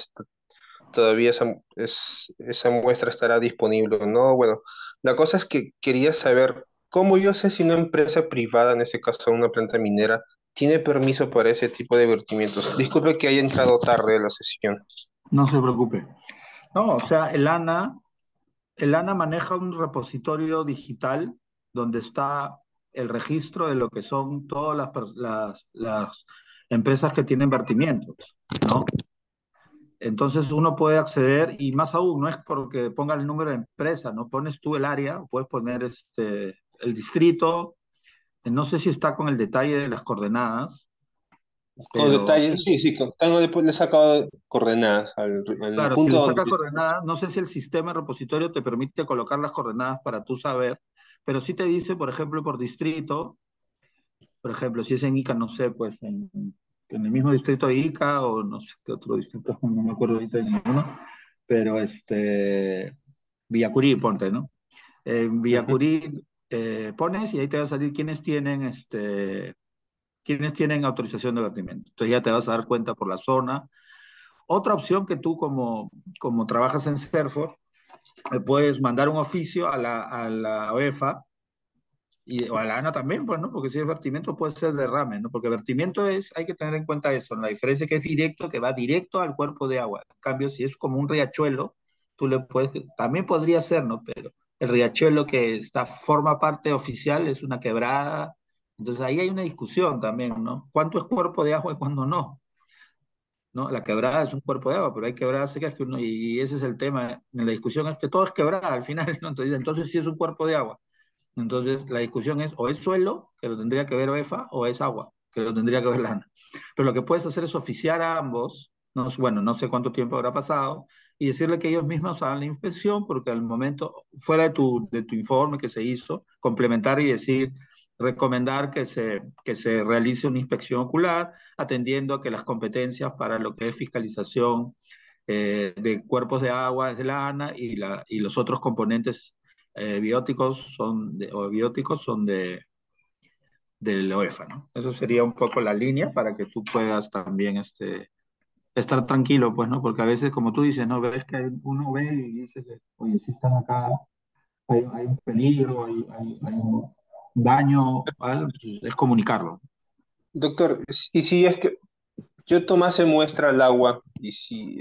todavía esa muestra estará disponible o no. Bueno, la cosa es que quería saber cómo yo sé si una empresa privada, en este caso una planta minera, tiene permiso para ese tipo de vertimientos. Disculpe que haya entrado tarde a la sesión. no se preocupe. No, o sea, el ANA maneja un repositorio digital donde está el registro de lo que son todas las empresas que tienen vertimientos, ¿no? Entonces uno puede acceder y más aún, no es porque ponga el número de empresa, ¿no? Pones tú el área, puedes poner el distrito, no sé si está con el detalle de las coordenadas, Con pero detalles, sí, sí, sí, le he sacado coordenadas al claro, si punto le donde... sacas coordenadas, no sé si el sistema de repositorio te permite colocar las coordenadas para tú saber, pero sí te dice, por ejemplo, por distrito, por ejemplo, si es en Ica, no sé, pues en el mismo distrito de Ica o no sé qué otro distrito, no me acuerdo ahorita de ninguno, pero Villacurí, ponte, ¿no? En Ujú. Villacurí pones y ahí te va a salir quiénes tienen autorización de vertimiento. Entonces ya te vas a dar cuenta por la zona. Otra opción que tú como trabajas en Serfor, puedes mandar un oficio a la OEFA o a la ANA también, pues, ¿no? Porque si es vertimiento puede ser derrame, ¿no? Porque vertimiento hay que tener en cuenta eso, ¿no? La diferencia es que es directo, que va directo al cuerpo de agua. En cambio, si es como un riachuelo, tú le puedes, también podría ser, ¿no? Pero el riachuelo que forma parte oficial es una quebrada. Entonces ahí hay una discusión también, ¿no? ¿Cuánto es cuerpo de agua y cuándo no? ¿No? La quebrada es un cuerpo de agua, pero hay quebradas secas que y ese es el tema en la discusión, es que todo es quebrada al final, ¿no? Entonces sí es un cuerpo de agua. Entonces, la discusión es, o es suelo, que lo tendría que ver OEFA, o es agua, que lo tendría que ver LANA. Pero lo que puedes hacer es oficiar a ambos, no, bueno, no sé cuánto tiempo habrá pasado, y decirle que ellos mismos hagan la inspección, porque al momento, fuera de tu informe que se hizo, complementar y decir, recomendar que se realice una inspección ocular, atendiendo a que las competencias para lo que es fiscalización de cuerpos de agua es de la ANA y los otros componentes bióticos son de la UEFA, ¿no? Eso sería un poco la línea para que tú puedas también estar tranquilo, pues, ¿no? Porque a veces, como tú dices, ¿no? Ves que uno ve y dice que, oye, si están acá, hay un peligro, hay un daño, algo, pues, es comunicarlo. Doctor, y si es que yo tomase muestra al agua y si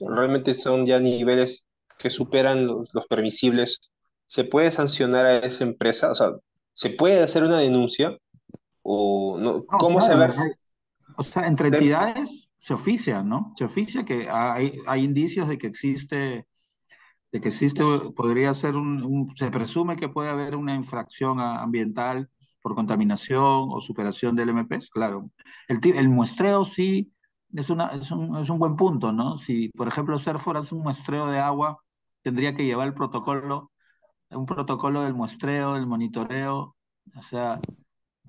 realmente son ya niveles que superan los permisibles, ¿se puede sancionar a esa empresa? O sea, ¿se puede hacer una denuncia? ¿O no? No, ¿Cómo saber? claro, o sea, entre entidades se oficia, ¿no? Se oficia que hay indicios de que existe, podría ser se presume que puede haber una infracción ambiental por contaminación o superación del MPs, claro. El muestreo sí es un buen punto, ¿no? Si, por ejemplo, Serfor hace un muestreo de agua, tendría que llevar un protocolo del muestreo, del monitoreo, o sea,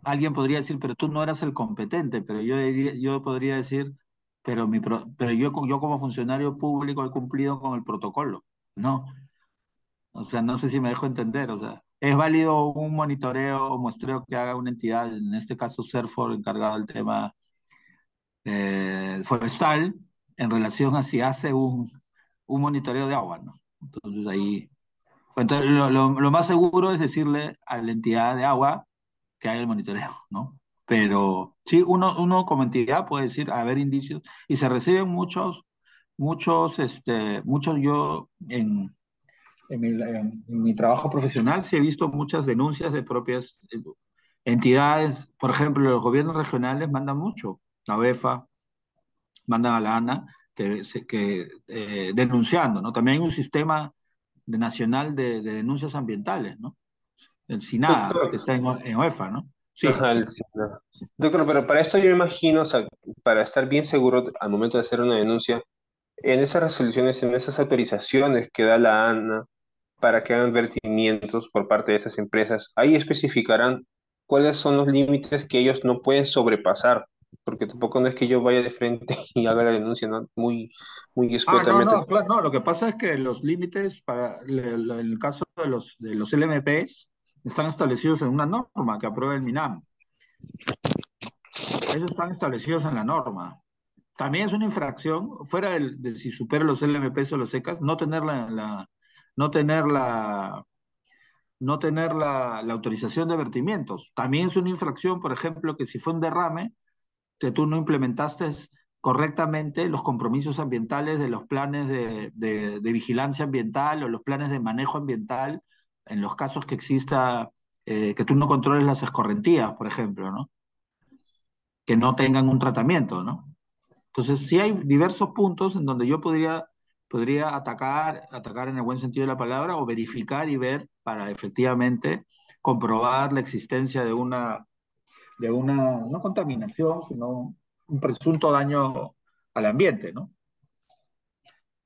alguien podría decir, pero tú no eras el competente, pero yo podría decir, pero yo como funcionario público he cumplido con el protocolo, ¿no? O sea, no sé si me dejo entender, o sea, es válido un monitoreo o muestreo que haga una entidad, en este caso Serfor, encargado del tema forestal en relación a si hace un monitoreo de agua, ¿no? Entonces ahí, entonces lo más seguro es decirle a la entidad de agua que haga el monitoreo, ¿no? Pero sí, uno como entidad puede decir, haber indicios, y se reciben muchos yo en mi trabajo profesional sí he visto muchas denuncias de propias entidades. Por ejemplo, los gobiernos regionales mandan mucho, la OEFA, mandan a la ANA, denunciando, ¿no? También hay un sistema nacional de denuncias ambientales, ¿no? El SINADA, que Doctor, está en OEFA, ¿no? Sí. ajá, sí, no. Doctor, pero para esto yo me imagino, o sea, para estar bien seguro al momento de hacer una denuncia, en esas resoluciones, en esas autorizaciones que da la ANA para que hagan vertimientos por parte de esas empresas, ahí especificarán cuáles son los límites que ellos no pueden sobrepasar, porque tampoco no es que yo vaya de frente y haga la denuncia, ¿no? Muy Ah, no, escuetamente. no, claro, no, lo que pasa es que los límites en el caso de los LMPs están establecidos en una norma que aprueba el MINAM. Esos están establecidos en la norma. También es una infracción, fuera de si supera los LMPs o los ECAs, no tener la, la autorización de vertimientos. También es una infracción, por ejemplo, que si fue un derrame, que tú no implementaste correctamente los compromisos ambientales de los planes de vigilancia ambiental o los planes de manejo ambiental en los casos que exista, que tú no controles las escorrentías, por ejemplo, ¿no? Que no tengan un tratamiento, ¿no? Entonces, sí hay diversos puntos en donde yo podría atacar en el buen sentido de la palabra, o verificar y ver para efectivamente comprobar la existencia de una no contaminación, sino un presunto daño al ambiente, ¿no?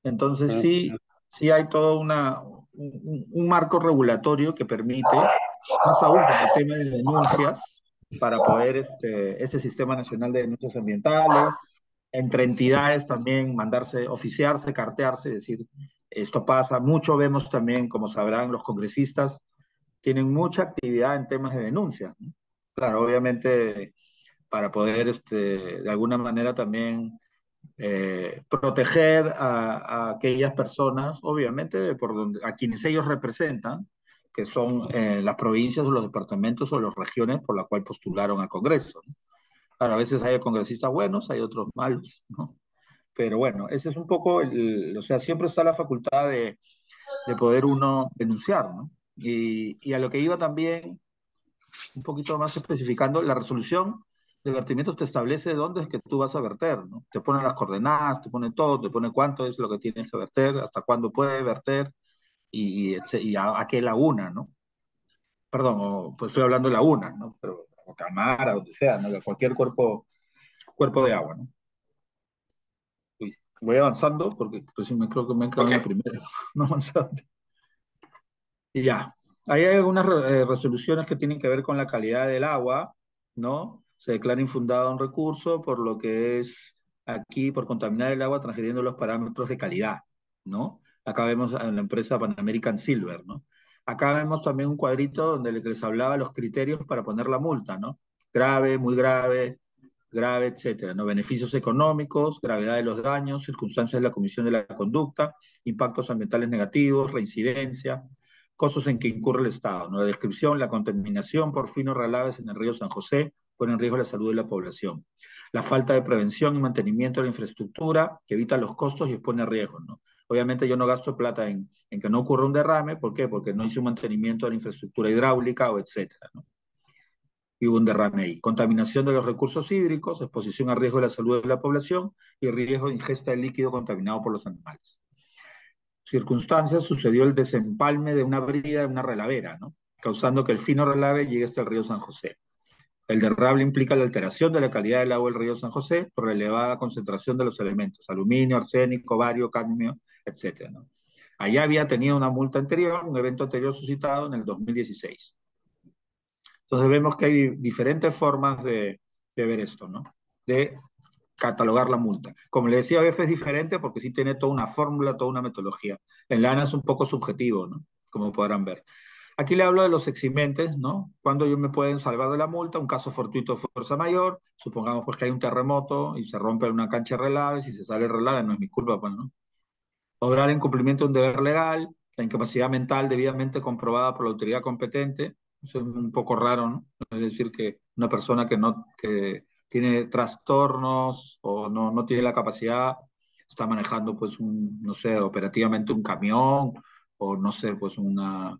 Entonces Entiendo. sí hay todo un marco regulatorio que permite, más aún con el tema de denuncias, para poder este Sistema Nacional de Denuncias Ambientales, entre entidades también mandarse, oficiarse, cartearse, decir, esto pasa. Mucho vemos también, como sabrán, los congresistas tienen mucha actividad en temas de denuncia, ¿no? Claro, obviamente para poder de alguna manera también proteger a aquellas personas, obviamente, a quienes ellos representan, que son las provincias o los departamentos o las regiones por la cual postularon al Congreso, ¿no? Ahora, a veces hay congresistas buenos, hay otros malos, ¿no? Pero bueno, ese es un poco, o sea, siempre está la facultad de poder uno denunciar, ¿no? Y a lo que iba también un poquito más especificando, la resolución de vertimientos te establece dónde es que tú vas a verter, ¿no? Te pone las coordenadas, te pone todo, te pone cuánto es lo que tienes que verter, hasta cuándo puede verter y a qué laguna, ¿no? Perdón, pues estoy hablando de laguna, ¿no? Pero o Camara, donde sea, ¿no? De cualquier cuerpo de agua, ¿no? Uy, voy avanzando porque recién creo que me he quedado Ok. en la primera, no avanzando. Y ya, ahí hay algunas resoluciones que tienen que ver con la calidad del agua, ¿no? Se declara infundado un recurso por lo que es aquí, por contaminar el agua transgrediendo los parámetros de calidad, ¿no? Acá vemos a la empresa Pan American Silver, ¿no? Acá vemos también un cuadrito donde les hablaba los criterios para poner la multa, ¿no? Grave, muy grave, grave, etcétera, ¿no? Beneficios económicos, gravedad de los daños, circunstancias de la comisión de la conducta, impactos ambientales negativos, reincidencia, costos en que incurre el Estado, ¿no? La descripción, la contaminación por finos relaves en el río San José pone en riesgo la salud de la población. La falta de prevención y mantenimiento de la infraestructura que evita los costos y expone a riesgos, ¿no? Obviamente yo no gasto plata en que no ocurra un derrame, ¿por qué? Porque no hice un mantenimiento de la infraestructura hidráulica o etcétera, ¿no? Y hubo un derrame ahí. Contaminación de los recursos hídricos, exposición a riesgo de la salud de la población y riesgo de ingesta de líquido contaminado por los animales. Circunstancias sucedió el desempalme de una brida de una relavera, ¿no? Causando que el fino relave llegue hasta el río San José. El derrame implica la alteración de la calidad del agua del río San José por la elevada concentración de los elementos, aluminio, arsénico, bario, cadmio, etcétera, ¿no? Allá había tenido una multa anterior, un evento anterior suscitado en el 2016. Entonces vemos que hay diferentes formas de ver esto, ¿no? De catalogar la multa. Como le decía, a veces es diferente porque sí tiene toda una fórmula, toda una metodología. En la ANA es un poco subjetivo, ¿no? Como podrán ver. Aquí le hablo de los eximentes, ¿no? Cuando ellos me pueden salvar de la multa, un caso fortuito de fuerza mayor, supongamos pues que hay un terremoto y se rompe una cancha de relaves y se sale el relave, no es mi culpa, pues, ¿no? Obrar en cumplimiento de un deber legal, la incapacidad mental debidamente comprobada por la autoridad competente, eso es un poco raro, ¿no? Es decir, que una persona que tiene trastornos o no tiene la capacidad, está manejando pues no sé, operativamente un camión o no sé, pues una,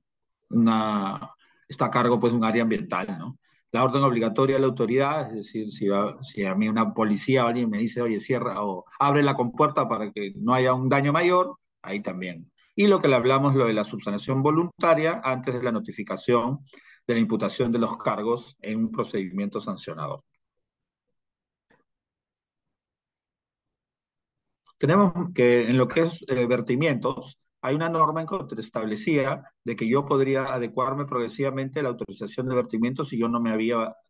está a cargo pues de un área ambiental, ¿no? La orden obligatoria de la autoridad, es decir, si a mí una policía o alguien me dice, oye, cierra o abre la compuerta para que no haya un daño mayor, ahí también. Y lo que le hablamos, lo de la subsanación voluntaria antes de la notificación de la imputación de los cargos en un procedimiento sancionador. Tenemos que en lo que es vertimientos, hay una norma en que establecía de que yo podría adecuarme progresivamente a la autorización de vertimientos si yo no me había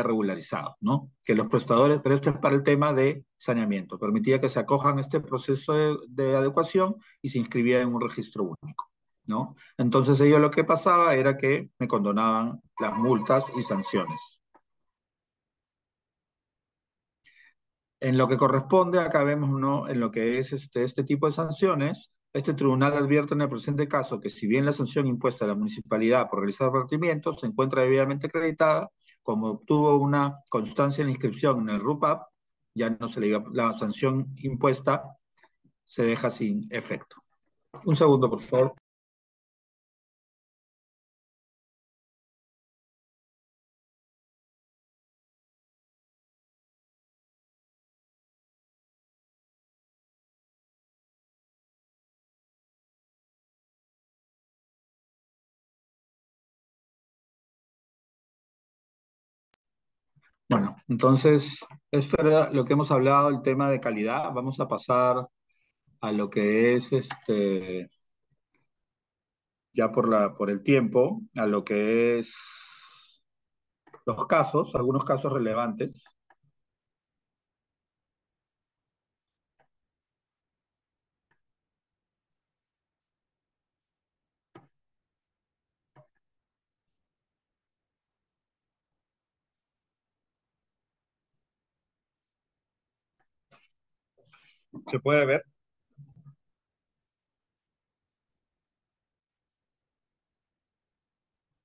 regularizado, ¿no? Que los prestadores, pero esto es para el tema de saneamiento, permitía que se acojan a este proceso de adecuación y se inscribía en un registro único, ¿no? Entonces ello lo que pasaba era que me condonaban las multas y sanciones. En lo que corresponde, acá vemos, ¿no? En lo que es este tipo de sanciones, este tribunal advierte en el presente caso que si bien la sanción impuesta a la municipalidad por realizar vertimientos se encuentra debidamente acreditada, como obtuvo una constancia en la inscripción en el RUPAP, ya no se le iba, la sanción impuesta se deja sin efecto. Un segundo, por favor. Bueno, entonces, esto era lo que hemos hablado, el tema de calidad. Vamos a pasar a lo que es ya por el tiempo, a lo que es los casos, algunos casos relevantes. ¿Se puede ver?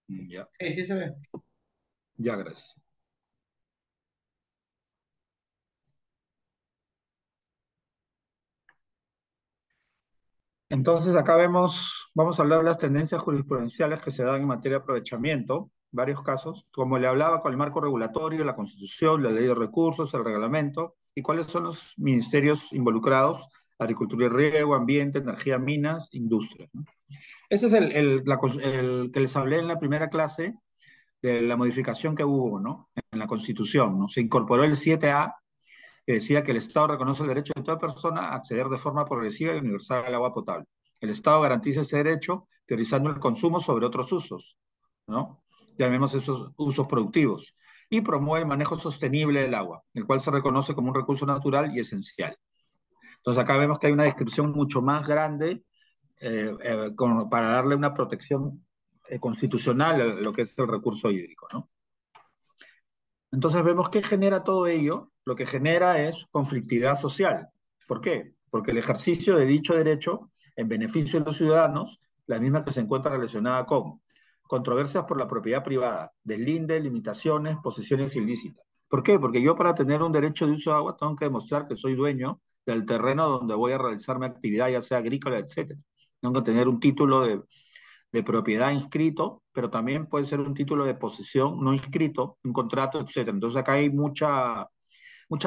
Ya, Sí, sí se ve. ya, gracias. Entonces, acá vamos a hablar de las tendencias jurisprudenciales que se dan en materia de aprovechamiento, varios casos, como le hablaba con el marco regulatorio, la Constitución, la ley de recursos, el reglamento, y cuáles son los ministerios involucrados, agricultura y riego, ambiente, energía, minas, industria, ¿no? Ese es el que les hablé en la primera clase de la modificación que hubo, ¿no? En la Constitución, ¿no? Se incorporó el 7A, que decía que el Estado reconoce el derecho de toda persona a acceder de forma progresiva y universal al agua potable. El Estado garantiza ese derecho priorizando el consumo sobre otros usos, ¿no? Llamemos esos usos productivos. Y promueve el manejo sostenible del agua, el cual se reconoce como un recurso natural y esencial. Entonces acá vemos que hay una descripción mucho más grande para darle una protección constitucional a lo que es el recurso hídrico, ¿no? Entonces vemos que genera todo ello. Lo que genera es conflictividad social. ¿Por qué? Porque el ejercicio de dicho derecho en beneficio de los ciudadanos, la misma que se encuentra relacionada con controversias por la propiedad privada, deslinde, limitaciones, posesiones ilícitas. ¿Por qué? Porque yo para tener un derecho de uso de agua tengo que demostrar que soy dueño del terreno donde voy a realizar mi actividad, ya sea agrícola, etcétera. Tengo que tener un título de propiedad inscrito, pero también puede ser un título de posesión no inscrito, un contrato, etcétera. Entonces acá hay mucha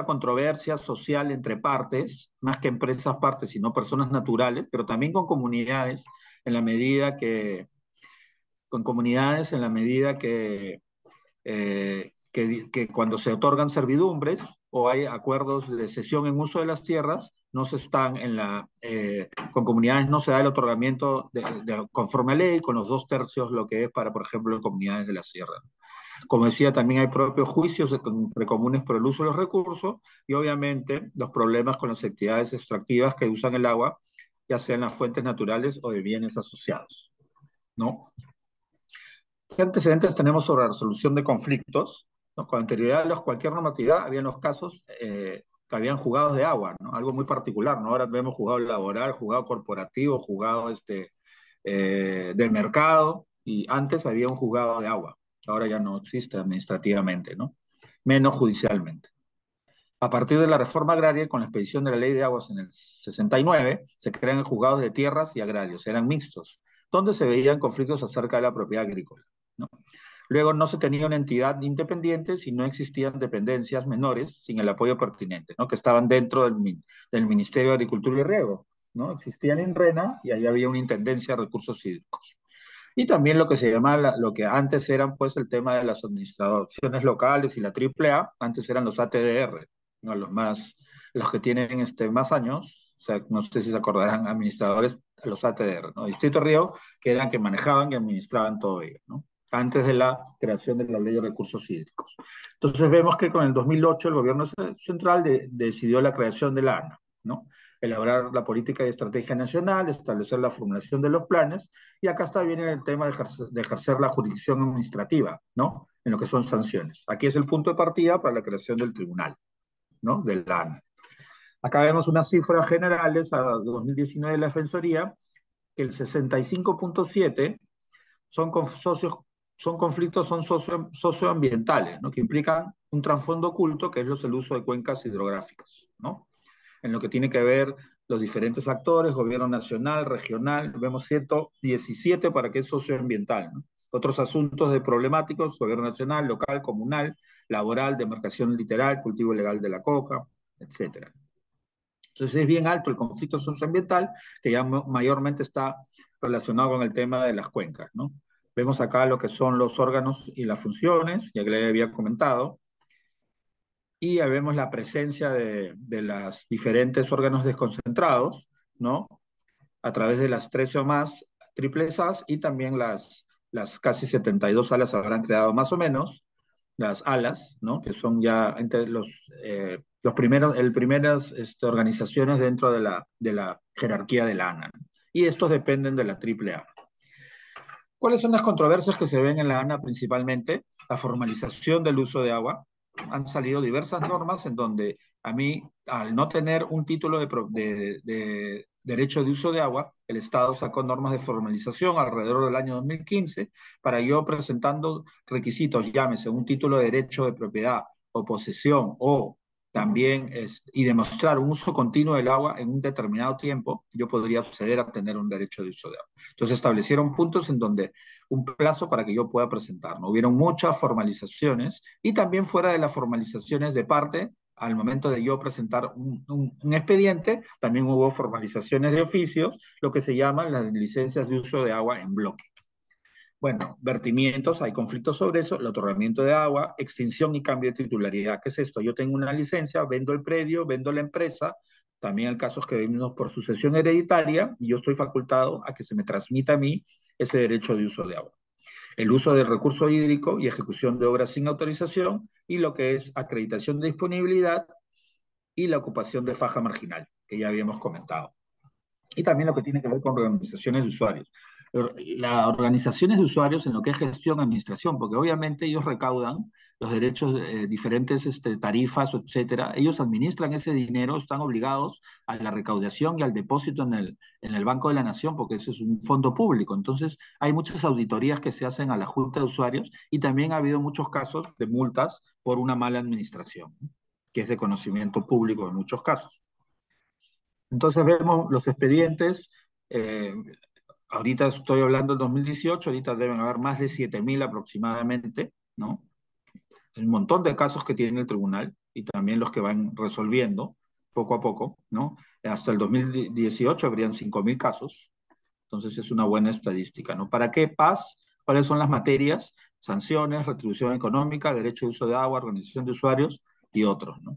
controversia social entre partes, más que empresas partes, sino personas naturales, pero también con comunidades en la medida que, con comunidades en la medida que cuando se otorgan servidumbres o hay acuerdos de cesión en uso de las tierras, no se están con comunidades no se da el otorgamiento conforme a ley, con los 2/3, lo que es para, por ejemplo, comunidades de la sierra. Como decía, también hay propios juicios entre comunes por el uso de los recursos y obviamente los problemas con las actividades extractivas que usan el agua, ya sean las fuentes naturales o de bienes asociados. ¿no? ¿Qué antecedentes tenemos sobre la resolución de conflictos? ¿No? Con anterioridad a cualquier normatividad, habían los casos que habían juzgados de agua, ¿no? Algo muy particular, ¿no? Ahora vemos juzgado laboral, juzgado corporativo, juzgado del mercado, y antes había un juzgado de agua. Ahora ya no existe administrativamente, ¿no? Menos judicialmente. A partir de la reforma agraria, con la expedición de la ley de aguas en el 69, se crean juzgados de tierras y agrarios, eran mixtos, donde se veían conflictos acerca de la propiedad agrícola, ¿no? Luego no se tenía una entidad independiente si no existían dependencias menores sin el apoyo pertinente, ¿no? Que estaban dentro del Ministerio de Agricultura y Riego, ¿no? Existían en RENA y ahí había una intendencia de recursos hídricos. Y también lo que se llama, lo que antes eran pues el tema de las administraciones locales y la AAA, antes eran los ATDR, ¿no? Los que tienen más años, o sea, no sé si se acordarán, administradores, los ATDR, ¿no? Distrito Río, que eran que manejaban y administraban todo ello, ¿no? Antes de la creación de la Ley de Recursos Hídricos. Entonces vemos que con el 2008 el gobierno central decidió la creación de la ANA, ¿no? Elaborar la política y estrategia nacional, establecer la formulación de los planes, y acá está bien el tema de ejercer la jurisdicción administrativa, ¿no? En lo que son sanciones. Aquí es el punto de partida para la creación del tribunal, ¿no? Del ANA. Acá vemos unas cifras generales a 2019 de la Defensoría, que el 65.7 son conflictos socioambientales, ¿no? Que implican un trasfondo oculto, que es el uso de cuencas hidrográficas, ¿no? En lo que tiene que ver los diferentes actores, gobierno nacional, regional, vemos 117 para que es socioambiental, ¿no? Otros asuntos de problemáticos, gobierno nacional, local, comunal, laboral, demarcación literal, cultivo ilegal de la coca, etcétera. Entonces es bien alto el conflicto socioambiental, que ya mayormente está relacionado con el tema de las cuencas, ¿no? Vemos acá lo que son los órganos y las funciones, ya que le había comentado, y ahí vemos la presencia de los diferentes órganos desconcentrados, ¿no? A través de las 13 o más triples As, y también las casi 72 alas habrán creado más o menos, las alas, ¿no? Que son ya entre los primeras organizaciones dentro de la jerarquía de la ANA, ¿no? Y estos dependen de la AAA. ¿Cuáles son las controversias que se ven en la ANA principalmente? La formalización del uso de agua. Han salido diversas normas en donde a mí, al no tener un título de derecho de uso de agua, el Estado sacó normas de formalización alrededor del año 2015 para yo presentando requisitos, llámese un título de derecho de propiedad o posesión, o también y demostrar un uso continuo del agua en un determinado tiempo, yo podría acceder a tener un derecho de uso de agua. Entonces establecieron puntos en donde un plazo para que yo pueda presentar, ¿no? Hubieron muchas formalizaciones, y también fuera de las formalizaciones de parte, al momento de yo presentar un expediente, también hubo formalizaciones de oficios, lo que se llaman las licencias de uso de agua en bloque. Bueno, vertimientos, hay conflictos sobre eso, el otorgamiento de agua, extinción y cambio de titularidad. ¿Qué es esto? Yo tengo una licencia, vendo el predio, vendo la empresa, también hay casos que vemos por sucesión hereditaria, y yo estoy facultado a que se me transmita a mí ese derecho de uso de agua. El uso del recurso hídrico y ejecución de obras sin autorización, y lo que es acreditación de disponibilidad y la ocupación de faja marginal, que ya habíamos comentado. Y también lo que tiene que ver con organizaciones de usuarios. Las organizaciones de usuarios en lo que es gestión, administración, porque obviamente ellos recaudan los derechos, diferentes tarifas, etcétera. Ellos administran ese dinero, están obligados a la recaudación y al depósito en el Banco de la Nación, porque eso es un fondo público. Entonces, hay muchas auditorías que se hacen a la Junta de Usuarios, y también ha habido muchos casos de multas por una mala administración, ¿no? Que es de conocimiento público en muchos casos. Entonces vemos los expedientes, eh, ahorita estoy hablando del 2018, ahorita deben haber más de 7.000 aproximadamente, ¿no? Un montón de casos que tiene el tribunal, y también los que van resolviendo poco a poco, ¿no? Hasta el 2018 habrían 5.000 casos, entonces es una buena estadística, ¿no? ¿Para qué paz? ¿Cuáles son las materias? Sanciones, retribución económica, derecho de uso de agua, organización de usuarios y otros, ¿no?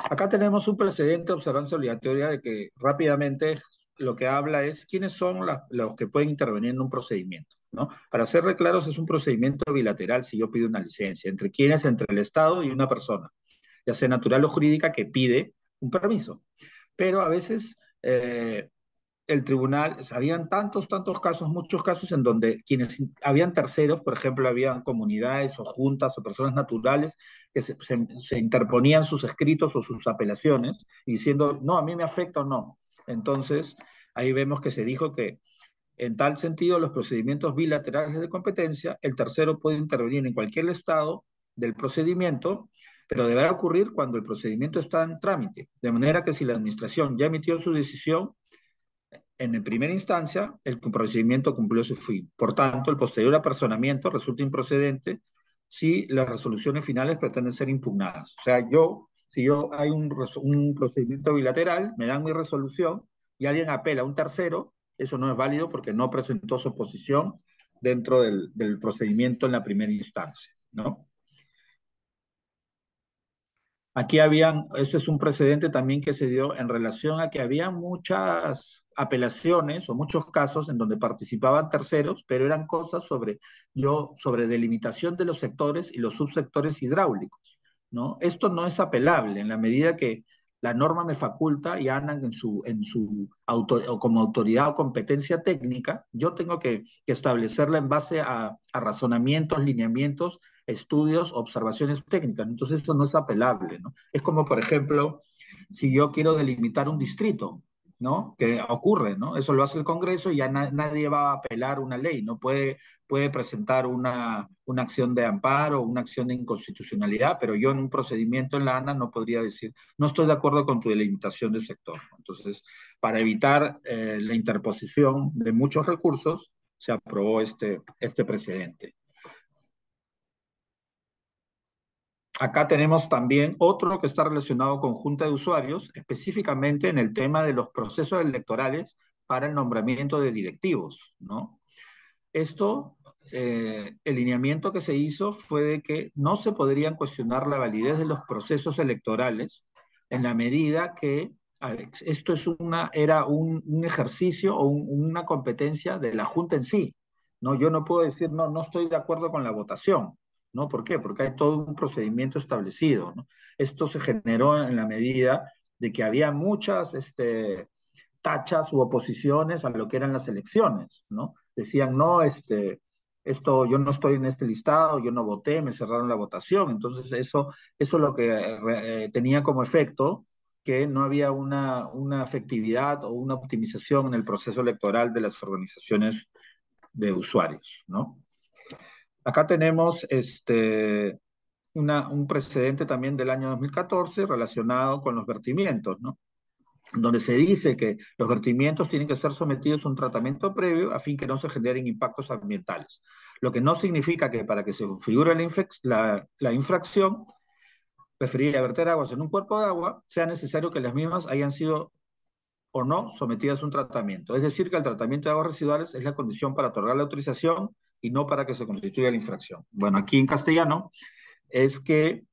Acá tenemos un precedente de observancia obligatoria de que rápidamente lo que habla es quiénes son los que pueden intervenir en un procedimiento, ¿no? Para ser claros, es un procedimiento bilateral si yo pido una licencia. ¿Entre quiénes? Entre el Estado y una persona, ya sea natural o jurídica, que pide un permiso. Pero a veces el tribunal, o sea, habían tantos casos, muchos casos en donde habían terceros, por ejemplo, habían comunidades o juntas o personas naturales que se interponían sus escritos o sus apelaciones diciendo, no, a mí me afecta o no. Entonces, ahí vemos que se dijo que en tal sentido, los procedimientos bilaterales de competencia, el tercero puede intervenir en cualquier estado del procedimiento, pero deberá ocurrir cuando el procedimiento está en trámite, de manera que si la administración ya emitió su decisión, en primera instancia, el procedimiento cumplió su fin. Por tanto, el posterior apersonamiento resulta improcedente si las resoluciones finales pretenden ser impugnadas. O sea, si hay un procedimiento bilateral, me dan mi resolución y alguien apela a un tercero, eso no es válido porque no presentó su posición dentro del procedimiento en la primera instancia, ¿no? Aquí ese es un precedente también que se dio en relación a que había muchas apelaciones o muchos casos en donde participaban terceros, pero eran cosas sobre delimitación de los sectores y los subsectores hidráulicos, ¿no? Esto no es apelable en la medida que la norma me faculta y andan o como autoridad o competencia técnica, yo tengo que establecerla en base a razonamientos, lineamientos, estudios, observaciones técnicas. Entonces, eso no es apelable, ¿no? Es como, por ejemplo, si yo quiero delimitar un distrito, ¿no? Que ocurre, ¿no? Eso lo hace el Congreso y ya nadie va a apelar una ley, ¿no? Puede presentar una acción de amparo, una acción de inconstitucionalidad, pero yo en un procedimiento en la ANA no podría decir, no estoy de acuerdo con tu delimitación del sector, ¿no? Entonces, para evitar la interposición de muchos recursos, se aprobó este precedente. Acá tenemos también otro que está relacionado con junta de usuarios, específicamente en el tema de los procesos electorales para el nombramiento de directivos, ¿no? Esto, el lineamiento que se hizo fue de que no se podrían cuestionar la validez de los procesos electorales en la medida que esto era un ejercicio o una competencia de la Junta en sí, ¿no? Yo no puedo decir, no, no estoy de acuerdo con la votación, ¿no? ¿Por qué? Porque hay todo un procedimiento establecido, ¿no? Esto se generó en la medida de que había muchas tachas u oposiciones a lo que eran las elecciones, ¿no? Decían, no, yo no estoy en este listado, yo no voté, me cerraron la votación. Entonces, eso lo que tenía como efecto que no había una efectividad o una optimización en el proceso electoral de las organizaciones de usuarios, ¿no? Acá tenemos un precedente también del año 2014 relacionado con los vertimientos, ¿no? Donde se dice que los vertimientos tienen que ser sometidos a un tratamiento previo a fin que no se generen impactos ambientales. Lo que no significa que para que se configure la infracción referida a verter aguas en un cuerpo de agua, sea necesario que las mismas hayan sido o no sometidas a un tratamiento. Es decir, que el tratamiento de aguas residuales es la condición para otorgar la autorización y no para que se constituya la infracción. Bueno, aquí en castellano es que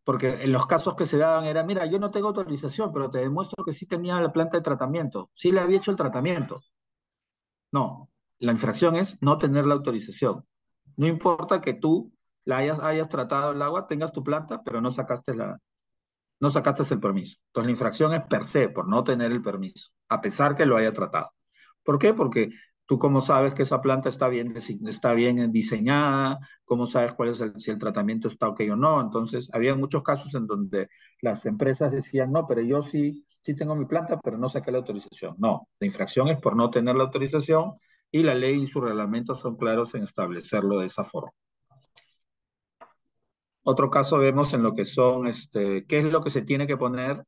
porque en los casos que se daban era, mira, yo no tengo autorización, pero te demuestro que sí tenía la planta de tratamiento, sí le había hecho el tratamiento. No, la infracción es no tener la autorización. No importa que tú hayas tratado el agua, tengas tu planta, pero no sacaste el permiso. Entonces la infracción es per se, por no tener el permiso, a pesar que lo haya tratado. ¿Por qué? Porque tú cómo sabes que esa planta está bien diseñada, cómo sabes si el tratamiento está ok o no. Entonces, había muchos casos en donde las empresas decían, no, pero yo sí tengo mi planta, pero no saqué la autorización. No, la infracción es por no tener la autorización y la ley y sus reglamentos son claros en establecerlo de esa forma. Otro caso vemos en lo que son, qué es lo que se tiene que poner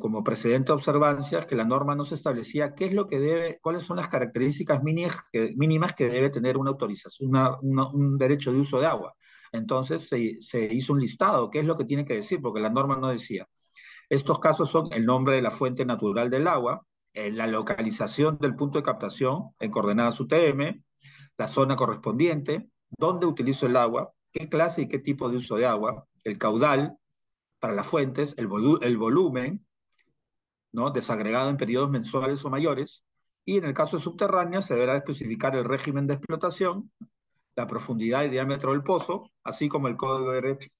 como precedente de observancia, que la norma no se establecía cuáles son las características mínimas que debe tener una autorización, un derecho de uso de agua. Entonces se hizo un listado, qué es lo que tiene que decir, porque la norma no decía. Estos casos son el nombre de la fuente natural del agua, la localización del punto de captación en coordenadas UTM, la zona correspondiente, dónde utilizo el agua, qué clase y qué tipo de uso de agua, el caudal para las fuentes, el volumen, ¿no? Desagregado en periodos mensuales o mayores, y en el caso de subterránea se deberá especificar el régimen de explotación, la profundidad y diámetro del pozo, así como el código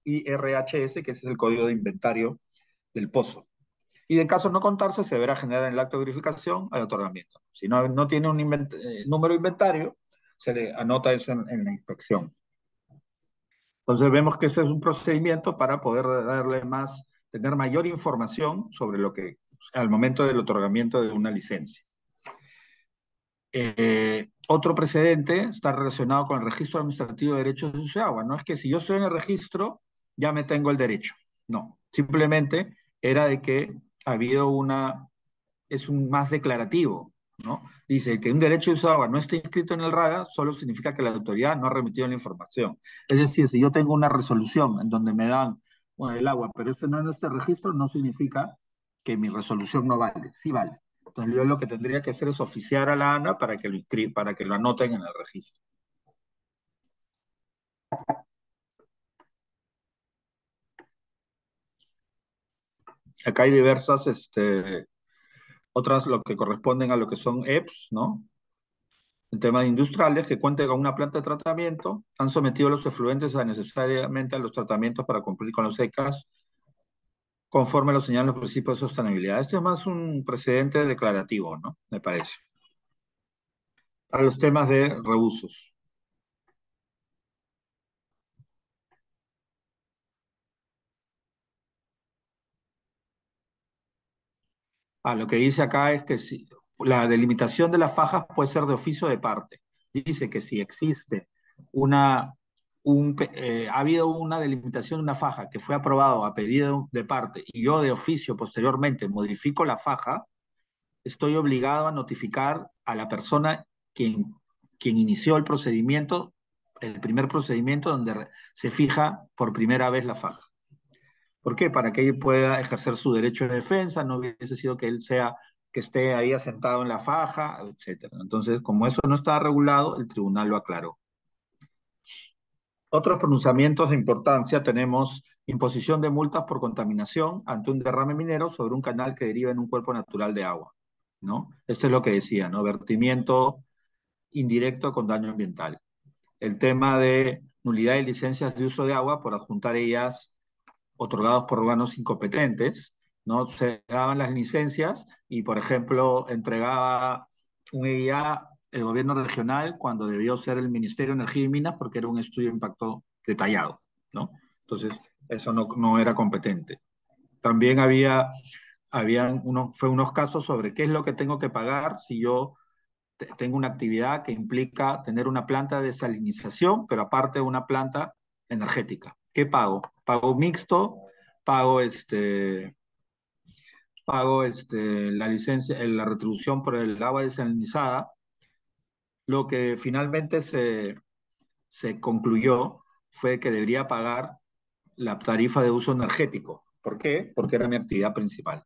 IRHS, que ese es el código de inventario del pozo. Y en caso de no contarse, se deberá generar en el acto de verificación al otorgamiento. Si no tiene un número de inventario, se le anota eso en la inspección. Entonces vemos que ese es un procedimiento para poder tener mayor información sobre lo que, al momento del otorgamiento de una licencia. Otro precedente está relacionado con el registro administrativo de derechos de uso de agua. No es que si yo estoy en el registro, ya me tengo el derecho. No, simplemente era de que ha habido es un más declarativo, ¿no? Dice que un derecho de uso de agua no está inscrito en el RADA, solo significa que la autoridad no ha remitido la información. Es decir, si yo tengo una resolución en donde me dan, bueno, el agua, pero este no es este registro, no significa que mi resolución no vale. Sí vale. Entonces yo lo que tendría que hacer es oficiar a la ANA para que lo anoten en el registro. Acá hay diversas, otras lo que corresponden a lo que son EPS, ¿no? En temas industriales que cuenten con una planta de tratamiento, han sometido los efluentes necesariamente a los tratamientos para cumplir con los ECAS, conforme lo señalan los principios de sostenibilidad. Este es más un precedente declarativo, ¿no? Me parece. Para los temas de reusos. Lo que dice acá es que la delimitación de las fajas puede ser de oficio o de parte. Dice que si existe ha habido una delimitación de una faja que fue aprobado a pedido de parte y yo de oficio posteriormente modifico la faja, estoy obligado a notificar a la persona quien inició el primer procedimiento donde se fija por primera vez la faja. ¿Por qué? Para que él pueda ejercer su derecho de defensa, no hubiese sido que esté ahí asentado en la faja, etc. Entonces, como eso no está regulado, el tribunal lo aclaró. Otros pronunciamientos de importancia tenemos imposición de multas por contaminación ante un derrame minero sobre un canal que deriva en un cuerpo natural de agua, ¿no? Esto es lo que decía, ¿no? Vertimiento indirecto con daño ambiental. El tema de nulidad de licencias de uso de agua por adjuntar ellas otorgados por órganos incompetentes, ¿no? Se daban las licencias y, por ejemplo, entregaba un EIA el gobierno regional cuando debió ser el Ministerio de Energía y Minas porque era un estudio de impacto detallado, ¿no? Entonces, eso no era competente. También fue unos casos sobre qué es lo que tengo que pagar si yo tengo una actividad que implica tener una planta de desalinización, pero aparte una planta energética. ¿Qué pago? Pago mixto, pago la licencia, la retribución por el agua desalinizada. Lo que finalmente se concluyó fue que debería pagar la tarifa de uso energético. ¿Por qué? Porque era mi actividad principal.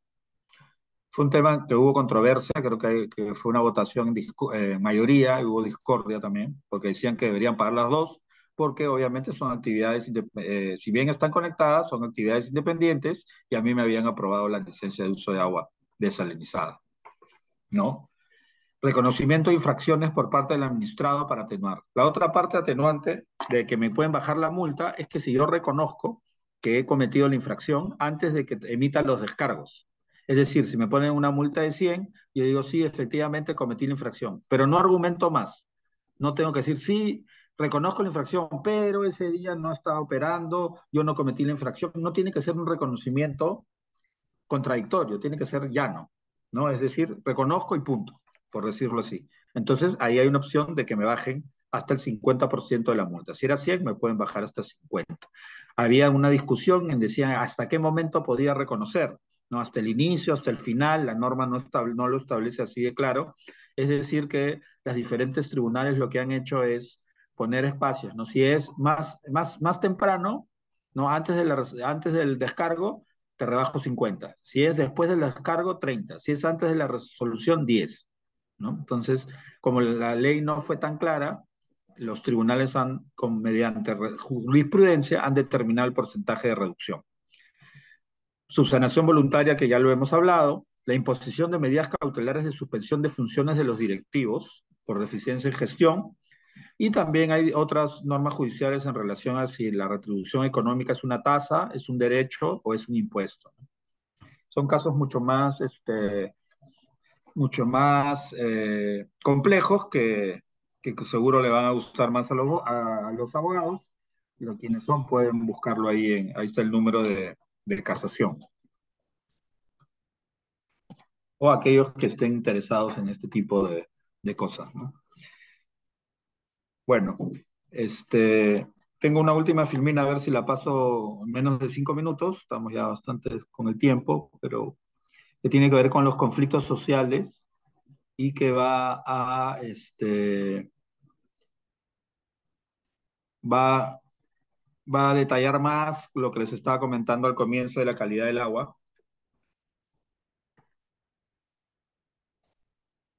Fue un tema que hubo controversia, creo que fue una votación en mayoría, y hubo discordia también, porque decían que deberían pagar las dos, porque obviamente son actividades, si bien están conectadas, son actividades independientes, y a mí me habían aprobado la licencia de uso de agua desalinizada, ¿no? Reconocimiento de infracciones por parte del administrado para atenuar. La otra parte atenuante de que me pueden bajar la multa es que si yo reconozco que he cometido la infracción antes de que emita los descargos. Es decir, si me ponen una multa de 100, yo digo, sí, efectivamente cometí la infracción, pero no argumento más. No tengo que decir, sí, reconozco la infracción, pero ese día no estaba operando, yo no cometí la infracción. No tiene que ser un reconocimiento contradictorio, tiene que ser llano, ¿no? Es decir, reconozco y punto, por decirlo así. Entonces, ahí hay una opción de que me bajen hasta el 50% de la multa. Si era 100, me pueden bajar hasta 50. Había una discusión en decían hasta qué momento podía reconocer, ¿no? Hasta el inicio, hasta el final, la norma no lo establece así de claro. Es decir, que los diferentes tribunales lo que han hecho es poner espacios, ¿no? Si es más temprano, ¿no? Antes del descargo, te rebajo 50. Si es después del descargo, 30. Si es antes de la resolución, 10. ¿No? Entonces, como la ley no fue tan clara, los tribunales mediante jurisprudencia, han determinado el porcentaje de reducción. Subsanación voluntaria, que ya lo hemos hablado, la imposición de medidas cautelares de suspensión de funciones de los directivos por deficiencia en gestión, y también hay otras normas judiciales en relación a si la retribución económica es una tasa, es un derecho o es un impuesto. son casos mucho más complejos que seguro le van a gustar más a los abogados, pero quienes son pueden buscarlo ahí, ahí está el número de casación, o aquellos que estén interesados en este tipo de cosas, ¿no? Bueno, este, tengo una última filmina, a ver si la paso en menos de 5 minutos, estamos ya bastante con el tiempo, pero que tiene que ver con los conflictos sociales y que va, va a detallar más lo que les estaba comentando al comienzo de la calidad del agua,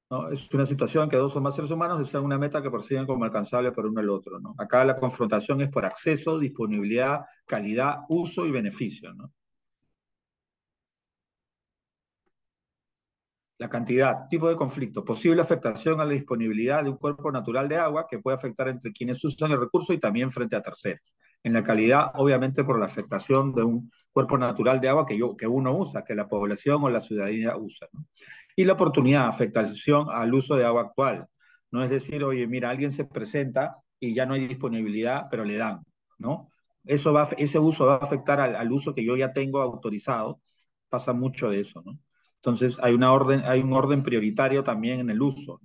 ¿no? Es una situación que dos o más seres humanos desean una meta que persiguen como alcanzable por uno el otro, ¿no? Acá la confrontación es por acceso, disponibilidad, calidad, uso y beneficio, ¿no? La cantidad, tipo de conflicto, posible afectación a la disponibilidad de un cuerpo natural de agua que puede afectar entre quienes usan el recurso y también frente a terceros. En la calidad, obviamente, por la afectación de un cuerpo natural de agua que uno usa, que la población o la ciudadanía usa, ¿no? Y la oportunidad, afectación al uso de agua actual. No es decir, oye, mira, alguien se presenta y ya no hay disponibilidad, pero le dan, ¿no? Ese uso va a afectar al uso que yo ya tengo autorizado. Pasa mucho de eso, ¿no? Entonces hay un orden prioritario también en el uso,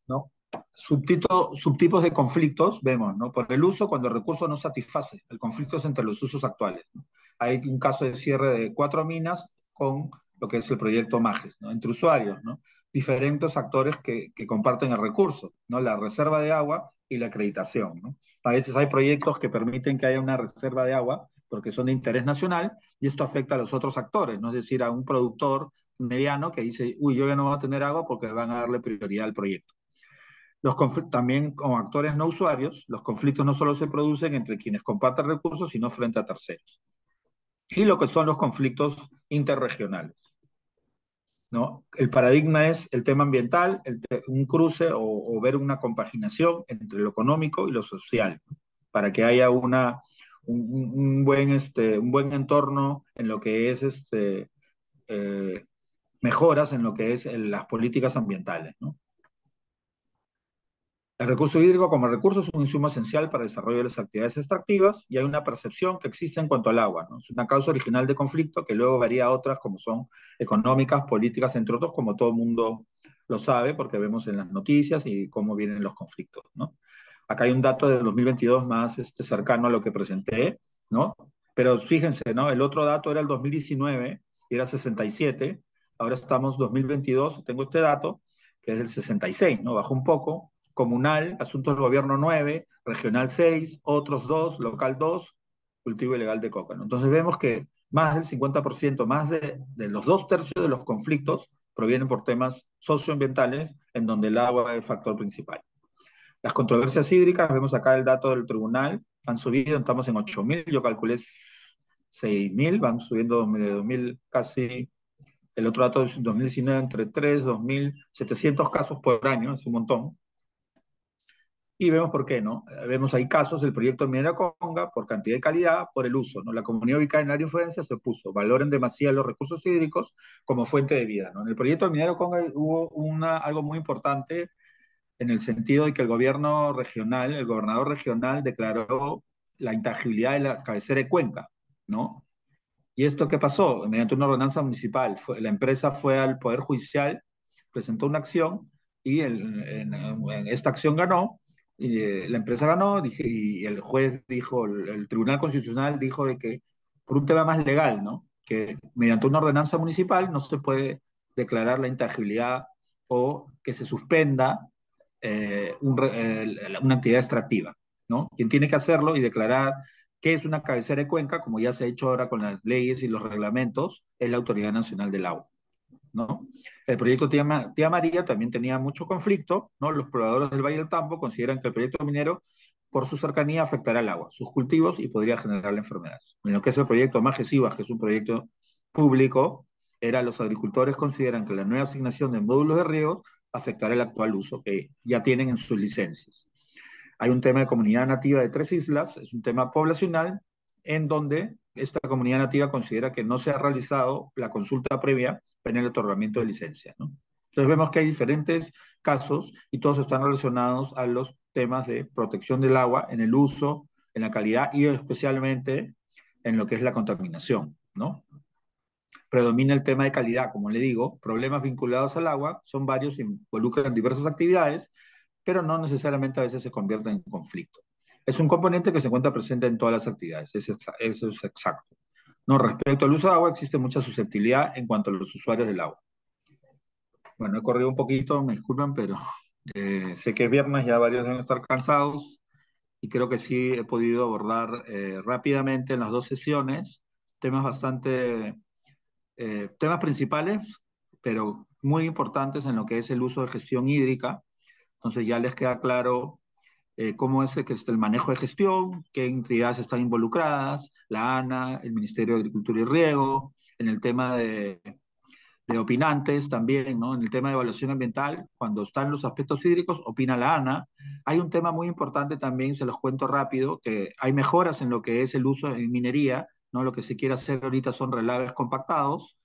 ¿no? Subtipos de conflictos, vemos, ¿no? Por el uso, cuando el recurso no satisface. El conflicto es entre los usos actuales, ¿no? Hay un caso de cierre de 4 minas con lo que es el proyecto Majes, ¿no? Entre usuarios, ¿no? Diferentes actores que comparten el recurso, ¿no? La reserva de agua y la acreditación, ¿no? A veces hay proyectos que permiten que haya una reserva de agua porque son de interés nacional y esto afecta a los otros actores, ¿no? Es decir, a un productor mediano que dice, uy, yo ya no voy a tener agua porque van a darle prioridad al proyecto. También con actores no usuarios, los conflictos no solo se producen entre quienes comparten recursos, sino frente a terceros. Y lo que son los conflictos interregionales, ¿no? El paradigma es el tema ambiental, un cruce o ver una compaginación entre lo económico y lo social, ¿no? Para que haya un buen entorno en lo que es eh, mejoras en lo que es las políticas ambientales, ¿no? El recurso hídrico como recurso es un insumo esencial para el desarrollo de las actividades extractivas y hay una percepción que existe en cuanto al agua, ¿no? Es una causa original de conflicto que luego varía a otras como son económicas, políticas, entre otros, como todo el mundo lo sabe porque vemos en las noticias y cómo vienen los conflictos, ¿no? Acá hay un dato del 2022 más cercano a lo que presenté, ¿no? Pero fíjense, ¿no? El otro dato era el 2019 y era 67, ahora estamos 2022, tengo este dato, que es el 66, ¿no? Bajó un poco. Comunal, asuntos del gobierno 9, regional 6, otros 2, local 2, cultivo ilegal de coca, ¿no? Entonces vemos que más del 50%, más de los 2 tercios de los conflictos provienen por temas socioambientales en donde el agua es el factor principal. Las controversias hídricas, vemos acá el dato del tribunal, han subido, estamos en 8.000, yo calculé 6.000, van subiendo de 2.000 casi, el otro dato es 2019 entre 3, 2.700 casos por año, es un montón. Y vemos por qué, ¿no? Vemos ahí casos del proyecto Minera Conga por cantidad y calidad, por el uso, ¿no? La comunidad ubicada en el área de influencia se opuso, valoren demasiado los recursos hídricos como fuente de vida, ¿no? En el proyecto Minera Conga hubo algo muy importante en el sentido de que el gobierno regional, el gobernador regional declaró la intangibilidad de la cabecera de Cuenca, ¿no? ¿Y esto qué pasó? Mediante una ordenanza municipal, la empresa fue al Poder Judicial, presentó una acción y en esta acción ganó, y la empresa ganó y el juez dijo, el Tribunal Constitucional dijo de que por un tema más legal, ¿no? Que mediante una ordenanza municipal no se puede declarar la intangibilidad o que se suspenda una actividad extractiva, ¿no? Quien tiene que hacerlo y declarar qué es una cabecera de cuenca, como ya se ha hecho ahora con las leyes y los reglamentos, es la Autoridad Nacional del Agua, ¿no? El proyecto Tía María también tenía mucho conflicto, ¿no? Los pobladores del Valle del Tambo consideran que el proyecto minero, por su cercanía, afectará el agua, sus cultivos y podría generar enfermedades. En lo que es el proyecto Majesivas, que es un proyecto público, los agricultores consideran que la nueva asignación de módulos de riego afectará el actual uso que ya tienen en sus licencias. Hay un tema de comunidad nativa de 3 islas, es un tema poblacional, en donde esta comunidad nativa considera que no se ha realizado la consulta previa en el otorgamiento de licencia, ¿no? Entonces vemos que hay diferentes casos y todos están relacionados a los temas de protección del agua en el uso, en la calidad y especialmente en lo que es la contaminación, ¿no? Predomina el tema de calidad, como le digo, problemas vinculados al agua son varios, involucran diversas actividades, pero no necesariamente a veces se convierten en conflicto. Es un componente que se encuentra presente en todas las actividades, eso es exacto. No, respecto al uso de agua, existe mucha susceptibilidad en cuanto a los usuarios del agua. Bueno, he corrido un poquito, me disculpan, pero sé que es viernes, ya varios deben estar cansados y creo que sí he podido abordar rápidamente en las dos sesiones temas bastante, temas principales, pero muy importantes en lo que es el uso de gestión hídrica. Entonces ya les queda claro cómo es que está el manejo de gestión, qué entidades están involucradas, la ANA, el Ministerio de Agricultura y Riego, en el tema de opinantes también, ¿no? En el tema de evaluación ambiental, cuando están los aspectos hídricos, opina la ANA. Hay un tema muy importante también, se los cuento rápido, que hay mejoras en lo que es el uso en minería, ¿no? Lo que se quiere hacer ahorita son relaves compactados,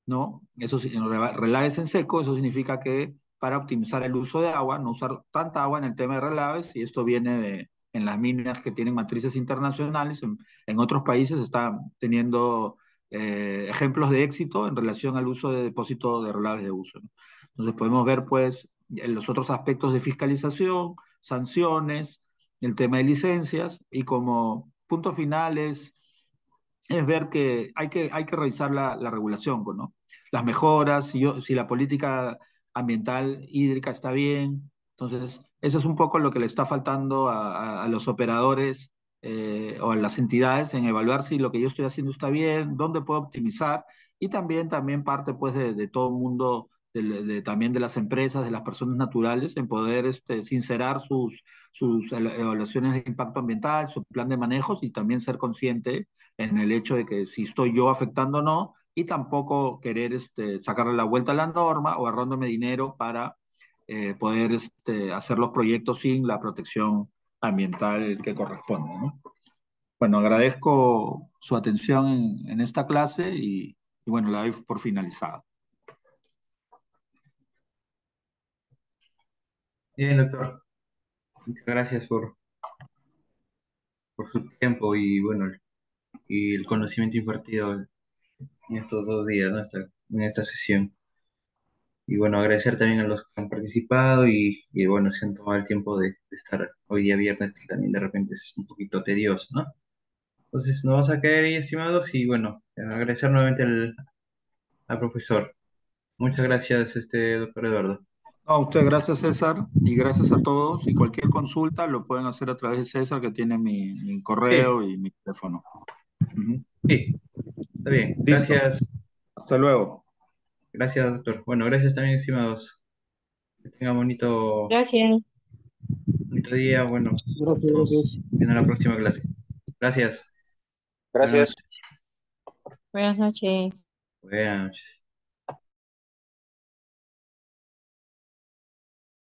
¿no? Eso, relaves en seco, eso significa que para optimizar el uso de agua, no usar tanta agua en el tema de relaves, y esto viene en las minas que tienen matrices internacionales, en otros países están teniendo ejemplos de éxito en relación al uso de depósito de relaves de uso, ¿no? Entonces podemos ver pues en los otros aspectos de fiscalización, sanciones, el tema de licencias, y como puntos finales es ver que hay que revisar la regulación, pues, ¿no? Las mejoras, si la política ambiental hídrica está bien. Entonces, eso es un poco lo que le está faltando a los operadores o a las entidades en evaluar si lo que yo estoy haciendo está bien, dónde puedo optimizar, y también parte pues de todo el mundo, también de las empresas, de las personas naturales, en poder sincerar sus evaluaciones de impacto ambiental, su plan de manejos, y también ser consciente en el hecho de que si estoy yo afectando o no, y tampoco querer sacarle la vuelta a la norma o ahorrándome dinero para poder hacer los proyectos sin la protección ambiental que corresponde, ¿no? Bueno, agradezco su atención en esta clase y bueno, la doy por finalizada. Bien, doctor. Muchas gracias por su tiempo y bueno, y el conocimiento impartido en estos 2 días, ¿no? En esta sesión. Y bueno, agradecer también a los que han participado y bueno, se han tomado el tiempo de estar hoy día viernes, que también de repente es un poquito tedioso, ¿no? Entonces nos vamos a quedar ahí, estimados, y bueno, agradecer nuevamente al profesor. Muchas gracias, doctor Eduardo. A usted, gracias César, y gracias a todos. Y cualquier consulta lo pueden hacer a través de César, que tiene mi Sí, correo y mi teléfono. Ujú. sí, está bien. Listo, Gracias, hasta luego. gracias, doctor. Bueno, gracias también, estimados. Que tengan Gracias. bonito día. Bueno, Gracias, nos gracias. vemos en la próxima clase. Gracias. Buenas Gracias. noches. Buenas noches. Buenas noches.